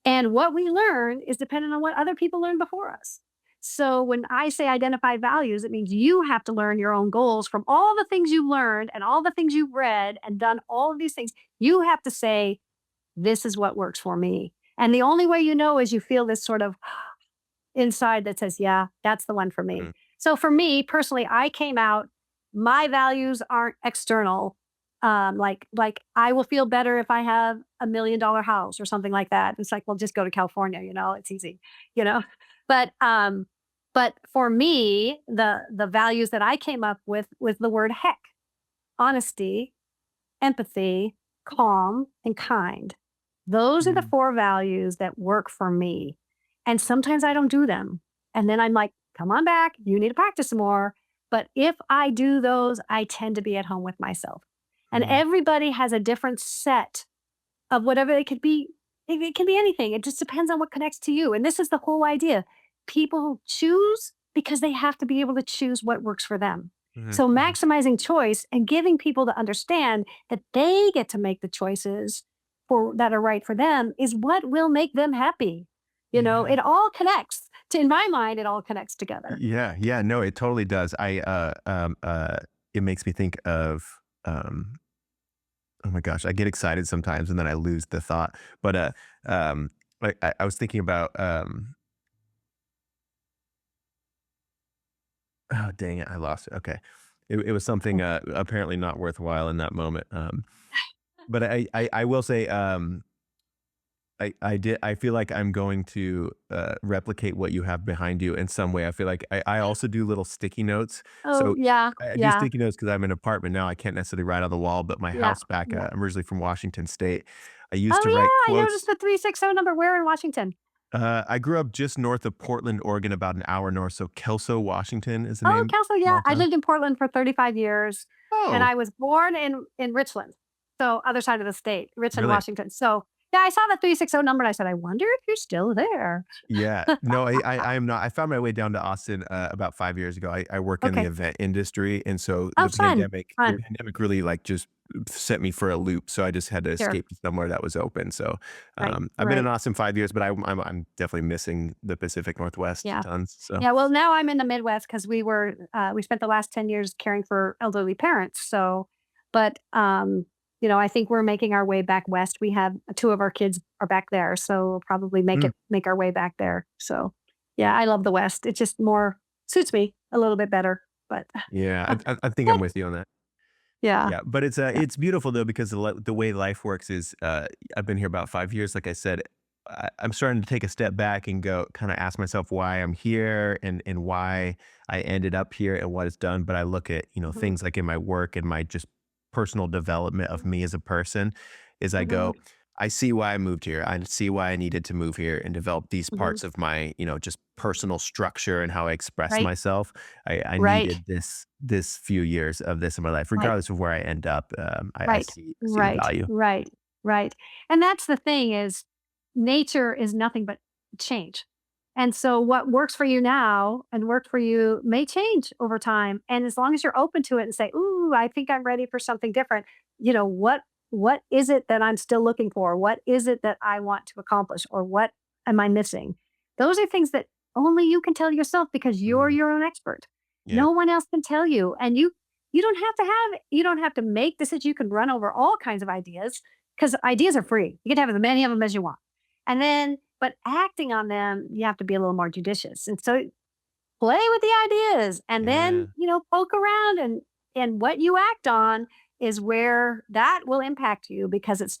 And what we learn is dependent on what other people learned before us. So when I say identify values, it means you have to learn your own goals from all the things you learned and all the things you've read and done all of these things. You have to say, this is what works for me. And the only way you know is you feel this sort of inside that says, yeah, that's the one for me. mhm, So for me personally, I came out, my values aren't external. Like I will feel better if I have $1 million house or something like that. It's like, well, just go to California, it's easy, you know. But but for me, the values that I came up with the word heck, honesty, empathy, calm, and kind. Those are the mhm, 4 values that work for me. And sometimes I don't do them. And then I'm like, come on back. You need to practice some more. But if I do those, I tend to be at home with myself. And mhm. everybody has a different set of whatever it could be. It can be anything. It just depends on what connects to you. And this is the whole idea. People choose because they have to be able to choose what works for them. Mhm, So mhm. maximizing choice and giving people to understand that they get to make the choices for that are right for them is what will make them happy. Yeah. It all connects. In my mind, it all connects together. Yeah, yeah, no, it totally does. It makes me think of, oh my gosh, I get excited sometimes and then I lose the thought. But I was thinking about, oh dang it, I lost it. Okay, it was something apparently not worthwhile in that moment. But I will say, I feel like I'm going to replicate what you have behind you in some way. I feel like I also do little sticky notes. Oh, So yeah. I do Yeah. sticky notes because I'm in an apartment now. I can't necessarily write on the wall, but my Yeah. house back, Yeah. I'm originally from Washington State. I used Oh, to write yeah. I noticed quotes. the 360 number. Where in Washington? I grew up just north of Portland, Oregon, about an hour north. So Kelso, Washington is the Oh, name. Kelso, yeah. Small I town. lived in Portland for 35 years, and Oh, I was born in Richland, so other side of the state, Richland, really? Washington. So, yeah, I saw the 360 number and I said, "I wonder if you're still there." Yeah. No, I am not. I found my way down to Austin about 5 years ago. I work in the Okay. event industry, and so Oh, the fun, pandemic the fun. pandemic really like just set me for a loop. So I just had to Sure. escape to somewhere that was open. So Right, I've been in right. Austin 5 years, but I'm definitely missing the Pacific Northwest Yeah. tons. So Yeah, well, now I'm in the Midwest because we spent the last 10 years caring for elderly parents, so but, I think we're making our way back west. We have 2 of our kids are back there, so we'll probably mm, make our way back there. So, yeah, I love the West. It just more suits me a little bit better, but yeah, I think I'm but with you on that. yeah. Yeah, but Yeah. it's beautiful though because the way life works is I've been here about 5 years. Like I said, I'm starting to take a step back and go kind of ask myself why I'm here and why I ended up here and what it's done. But I look at Mhm, things like in my work and my just personal development of me as a person. Is I mhm, go, I see why I moved here. I see why I needed to move here and develop these mhm. parts of my just personal structure and how I express Right, myself. I right, needed this few years of this in my life, right. regardless of where I end up. I Right, see the right, value. right, right. And that's the thing is nature is nothing but change. And so what works for you now and worked for you may change over time. And as long as you're open to it and say, "Ooh, I think I'm ready for something different." What is it that I'm still looking for? What is it that I want to accomplish or what am I missing? Those are things that only you can tell yourself because you're Mm, your own expert. yeah, No one else can tell you. And you don't have to make decisions. You can run over all kinds of ideas because ideas are free. You can have as many of them as you want. And then, but acting on them, you have to be a little more judicious. And so play with the ideas and then, yeah, poke around and what you act on is where that will impact you because it's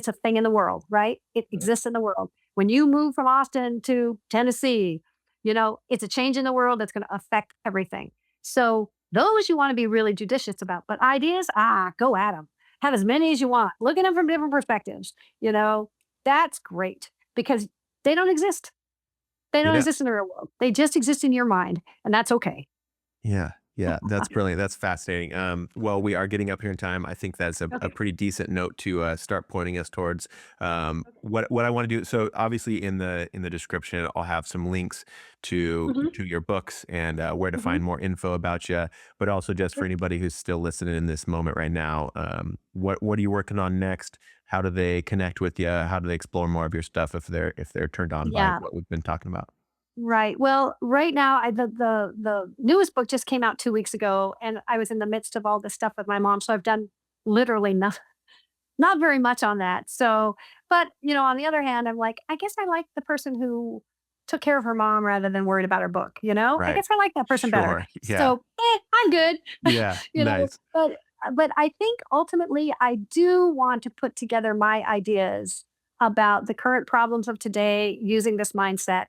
a thing in the world, right? It yeah, exists in the world. When you move from Austin to Tennessee, it's a change in the world that's going to affect everything. So those you want to be really judicious about, but ideas, go at them. Have as many as you want. Look at them from different perspectives. You know, that's great because they don't exist. They don't yeah. exist in the real world. They just exist in your mind, and that's okay. Yeah, yeah, that's brilliant. That's fascinating. Well, we are getting up here in time. I think that's a Okay. pretty decent note to start pointing us towards what I want to do. So, obviously, in the description, I'll have some links Mhm, to your books and where to mhm. find more info about you. But also, just for Sure. anybody who's still listening in this moment right now, what are you working on next? How do they connect with you? How do they explore more of your stuff if they're turned on by Yeah, what we've been talking about? right. Well, right now, the newest book just came out 2 weeks ago, and I was in the midst of all this stuff with my mom, so I've done literally not very much on that. So, but, on the other hand, I'm like, I guess I like the person who took care of her mom rather than worried about her book, you know? I Right. guess I like that person better. Sure. Yeah. So, I'm good. Yeah. you know, Nice. but but I think ultimately I do want to put together my ideas about the current problems of today using this mindset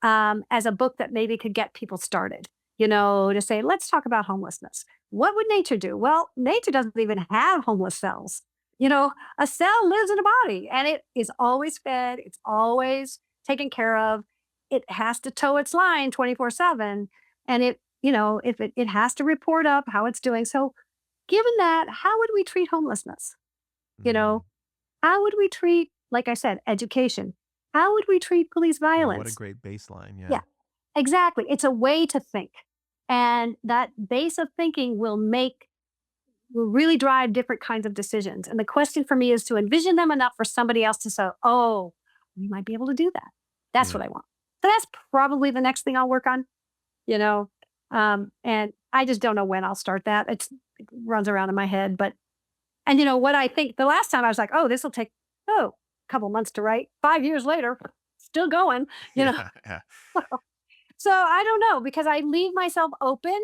as a book that maybe could get people started. To say, let's talk about homelessness. What would nature do? Well, nature doesn't even have homeless cells. A cell lives in a body and it is always fed, it's always taken care of. It has to toe its line 24/7. And if it has to report up how it's doing. So, given that, how would we treat homelessness? You Mm. know, how would we treat, like I said, education? How would we treat police Yeah, what a violence? great baseline, yeah. Yeah, exactly. It's a way to think. And that base of thinking will really drive different kinds of decisions. And the question for me is to envision them enough for somebody else to say, oh, we might be able to do that. That's Yeah. what I want. So that's probably the next thing I'll work on, you know. And I just don't know when I'll start that. It runs around in my head. And what I think the last time I was like, oh, this will take, a couple months to write. 5 years later, still going, you know. Yeah, yeah. So I don't know because I leave myself open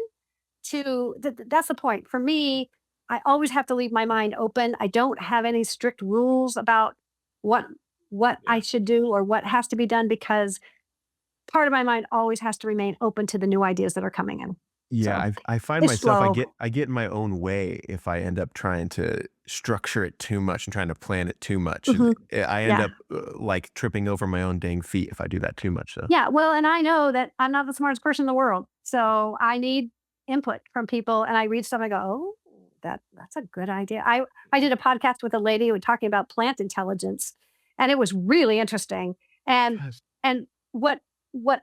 that's the point. For me, I always have to leave my mind open. I don't have any strict rules about what what I Yeah. should do or what has to be done because part of my mind always has to remain open to the new ideas that are coming in. Yeah, So I find it's myself slow. I get in my own way if I end up trying to structure it too much and trying to plan it too much. Hmm. I end Yeah. up like tripping over my own dang feet if I do that too much. So Yeah. Well, and I know that I'm not the smartest person in the world. So I need input from people. And I read stuff and I go, oh, that's a good idea. I did a podcast with a lady who was talking about plant intelligence, and it was really interesting. And gosh, and what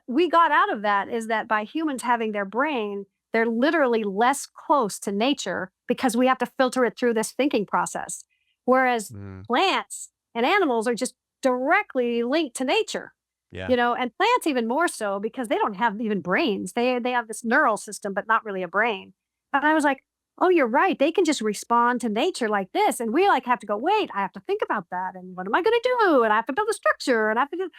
we got out of that is that by humans having their brain, they're literally less close to nature because we have to filter it through this thinking process. Whereas mm, plants and animals are just directly linked to nature, yeah, and plants even more so because they don't have even brains. They have this neural system, but not really a brain. And I was like, oh, you're right. They can just respond to nature like this. And we like have to go, wait, I have to think about that. And what am I going to do? And I have to build a structure and I have to do.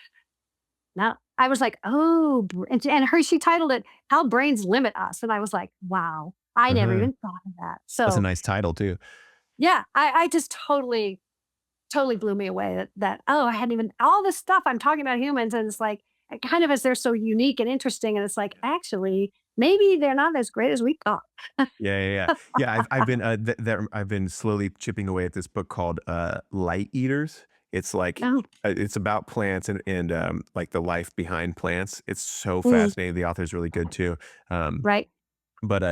Now I was like, oh, and her, she titled it How Brains Limit Us. And I was like, wow, I never uh even thought of that. that's a So nice title too. yeah, I just totally blew me away that, oh, I hadn't even all this stuff I'm talking about humans, and it's like, kind of as they're so unique and interesting, and it's like, actually, maybe they're not as great as we thought. Yeah, yeah, yeah. Yeah, I've been I've been slowly chipping away at this book called Light Eaters. It's like Oh, it's about plants and like the life behind plants. It's so mm, fascinating. The author's really good too. Um, right. but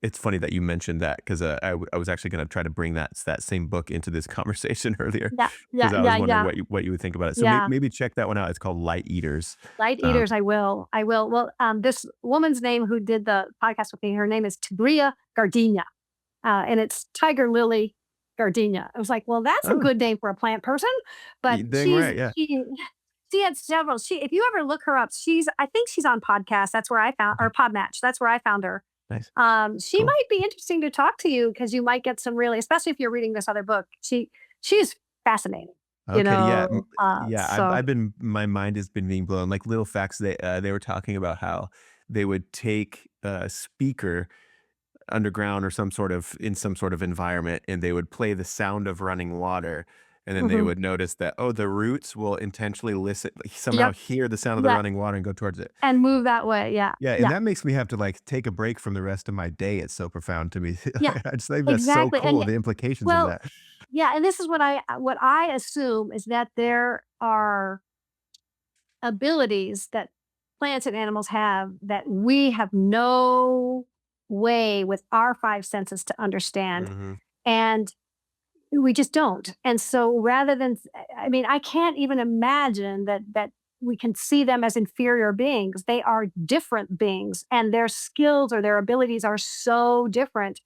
it's funny that you mentioned that because I was actually going to try to bring that same book into this conversation earlier Yeah, because yeah, I was yeah, wondering yeah, what you would think about it. So yeah. maybe check that one out. It's called Light Eaters. Light Um, eaters, I will. I will. Well, this woman's name who did the podcast with me, her name is Tigria Gardenia, and it's Tiger Lily Gardenia. I was like, well, that's a oh, good name for a plant person, but dang right, yeah. she had several. If you ever look her up, I think she's on podcast. That's where I found, or Okay, Podmatch. That's where I found her. nice, She cool. might be interesting to talk to you because you might get some really, especially if you're reading this other book. She's fascinating, Okay, yeah, yeah. so I've been my mind has been being blown. Like little facts. They were talking about how they would take a speaker underground or some sort of environment, and they would play the sound of running water, and then they mhm. would notice that oh, the roots will intentionally listen, like, somehow Yep, hear the sound of the yeah, running water and go towards it. and move that way. Yeah, Yeah, and yeah, that makes me have to like take a break from the rest of my day. It's so profound to me. yeah, I just think that's so exactly. And cool. The implications of well, that. yeah, and this is what I assume is that there are abilities that plants and animals have that we have no way with our five senses to understand. Hmm. And we just don't. And so rather than, I mean, I can't even imagine that we can see them as inferior beings. They are different beings, and their skills or their abilities are so different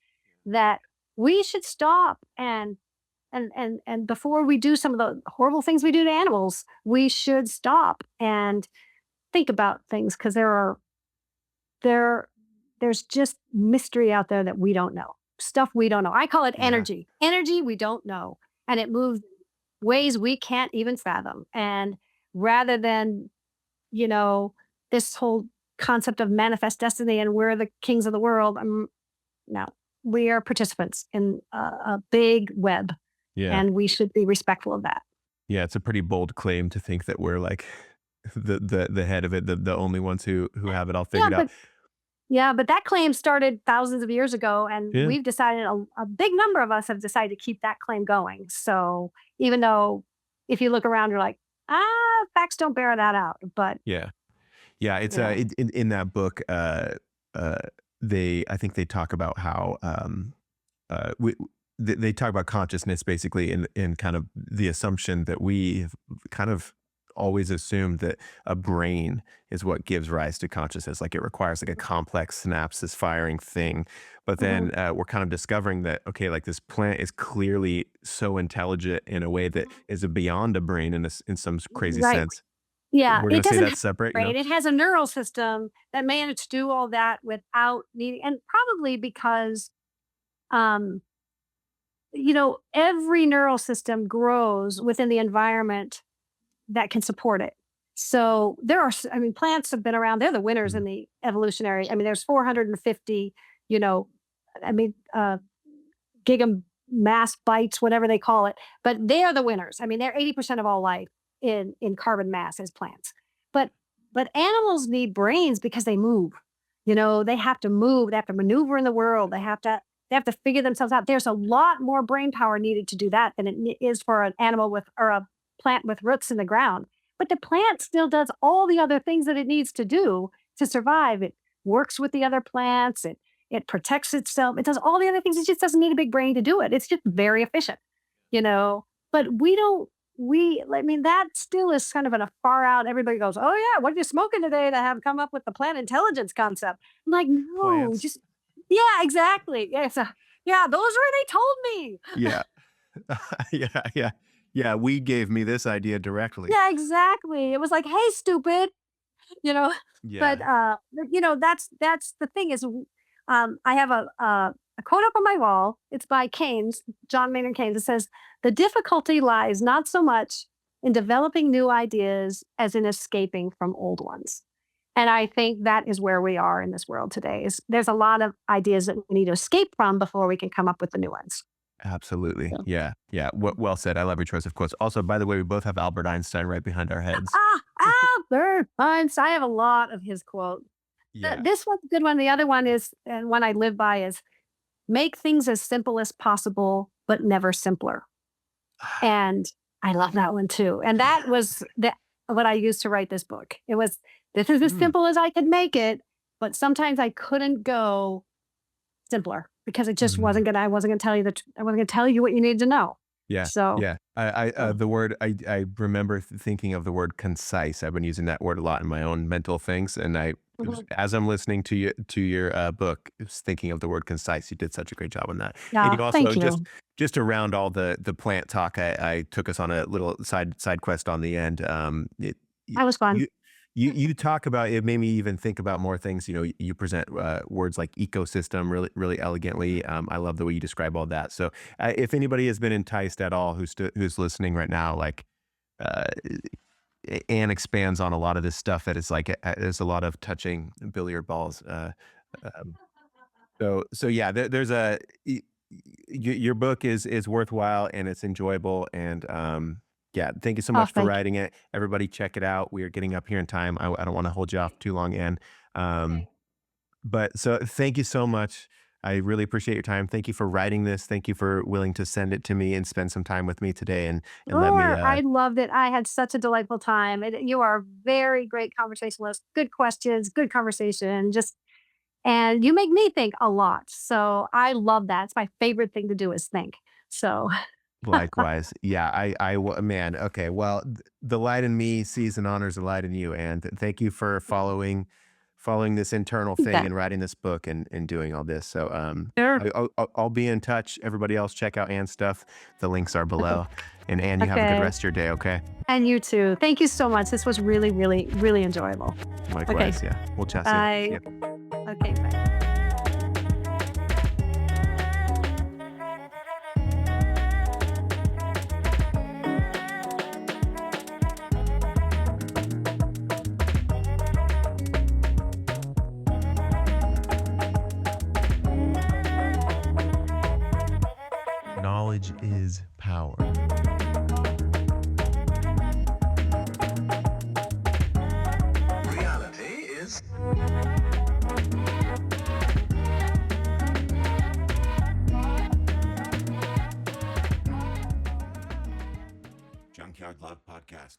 that we should stop and before we do some of the horrible things we do to animals, we should stop and think about things because there there's just mystery out there that we don't know. Stuff we don't know. I call it Yeah. energy. Energy we don't know. And it moves ways we can't even fathom. And rather than, you know, this whole concept of manifest destiny and we're the kings of the world, no. We are participants in a big web, Yeah. and we should be respectful of that. Yeah, it's a pretty bold claim to think that we're like the head of it, the only ones who have it all Yeah, figured out. but yeah, but that claim started thousands of years ago, and Yeah. we've decided a big number of us have decided to keep that claim going. So even though if you look around, you're like, facts don't bear that out. But Yeah. Yeah, it's you know, in that book uh they I think they talk about how we they talk about consciousness basically in kind of the assumption that we have kind of always assumed that a brain is what gives rise to consciousness. Like it requires like a complex synapses firing thing. But mhm, then we're kind of discovering that, okay, like this plant is clearly so intelligent in a way that is beyond a brain in some crazy right? sense. Yeah, We're going it to say doesn't have that's separate, a brain. It has a neural system that managed to do all that without needing, and probably because um, every neural system grows within the environment that can support it. So there are, I mean, plants have been around. They're the winners Mhm. in the evolutionary. I mean, there's 450, you know, I mean, giga mass bites, whatever they call it, but they are the winners. I mean, they're 80% of all life in carbon mass as plants. But but animals need brains because they move. They have to move, they have to maneuver in the world, they have to figure themselves out. There's a lot more brain power needed to do that than is for an animal with or a plant with roots in the ground. But the plant still does all the other things that it needs to do to survive. It works with the other plants. It protects itself. It does all the other things. It just doesn't need a big brain to do it. It's just very efficient, you know. But we don't. I mean, that still is kind of in a far out. Everybody goes, "Oh yeah, what are you smoking today to have come up with the plant intelligence concept?" I'm like, no, Plants. just yeah, exactly. Yeah, yeah, those were they told me. Yeah. Yeah, yeah. Yeah, we gave me this idea directly. Yeah, exactly. It was like, "Hey, stupid," you know. But Yeah. that's the thing is, I have a quote up on my wall. It's by Keynes, John Maynard Keynes. It says, "The difficulty lies not so much in developing new ideas as in escaping from old ones." And I think that is where we are in this world today. Is there's a lot of ideas that we need to escape from before we can come up with the new ones. Absolutely. So, Yeah. Yeah. Well said. I love your choice of quotes. Also, by the way, we both have Albert Einstein right behind our heads. Albert Einstein. I have a lot of his quotes. Yeah. This one's a good one. The other one is, and one I live by is, make things as simple as possible, but never simpler. And I love that one too. And that Yeah. was what I used to write this book. It was, this is as Mm, simple as I could make it, but sometimes I couldn't go simpler because it just mhm. I wasn't gonna tell you I wasn't gonna tell you what you needed to know. Yeah, So, yeah. so The word I remember thinking of the word concise. I've been using that word a lot in my own mental things, and mhm. as I'm listening to your book, I was thinking of the word concise. You did such a great job on that, and Yeah, you also thank you. just around all the plant talk. I took us on a little side quest on the end. Y- That was fun. you. You talk about it made me even think about more things. You present words like ecosystem really elegantly. I love the way you describe all that. So if anybody has been enticed at all who's listening right now, like uh, Anne expands on a lot of this stuff that is like there's a lot of touching billiard balls. Um, so yeah, there's your book is worthwhile and it's enjoyable and yeah, thank you so Oh, much for thank you. writing it. Everybody check it out. We are getting up here in time. I don't want to hold you off too long, Anne. Um, but so thank you so much. I really appreciate your time. Thank you for writing this. Thank you for willing to send it to me and spend some time with me today and let me Sure. I loved it. I had such a delightful time. You are a very great conversationalist. Good questions, good conversation. And you make me think a lot. So I love that. It's my favorite thing to do is think. So likewise. Yeah, man. Okay. Well, the light in me sees and honors the light in you. And thank you for following this internal you thing bet. and writing this book and doing all this. So Sure. I'll be in touch. Everybody else, check out Anne's stuff. The links are below. And Anne, you have a good Okay. rest of your day. Okay. And you too. Thank you so much. This was really, really, really enjoyable. Okay. Likewise. Yeah. We'll chat soon. See Bye. ya. Okay. Bye. Knowledge is power. Reality is. Junkyard Love Podcast.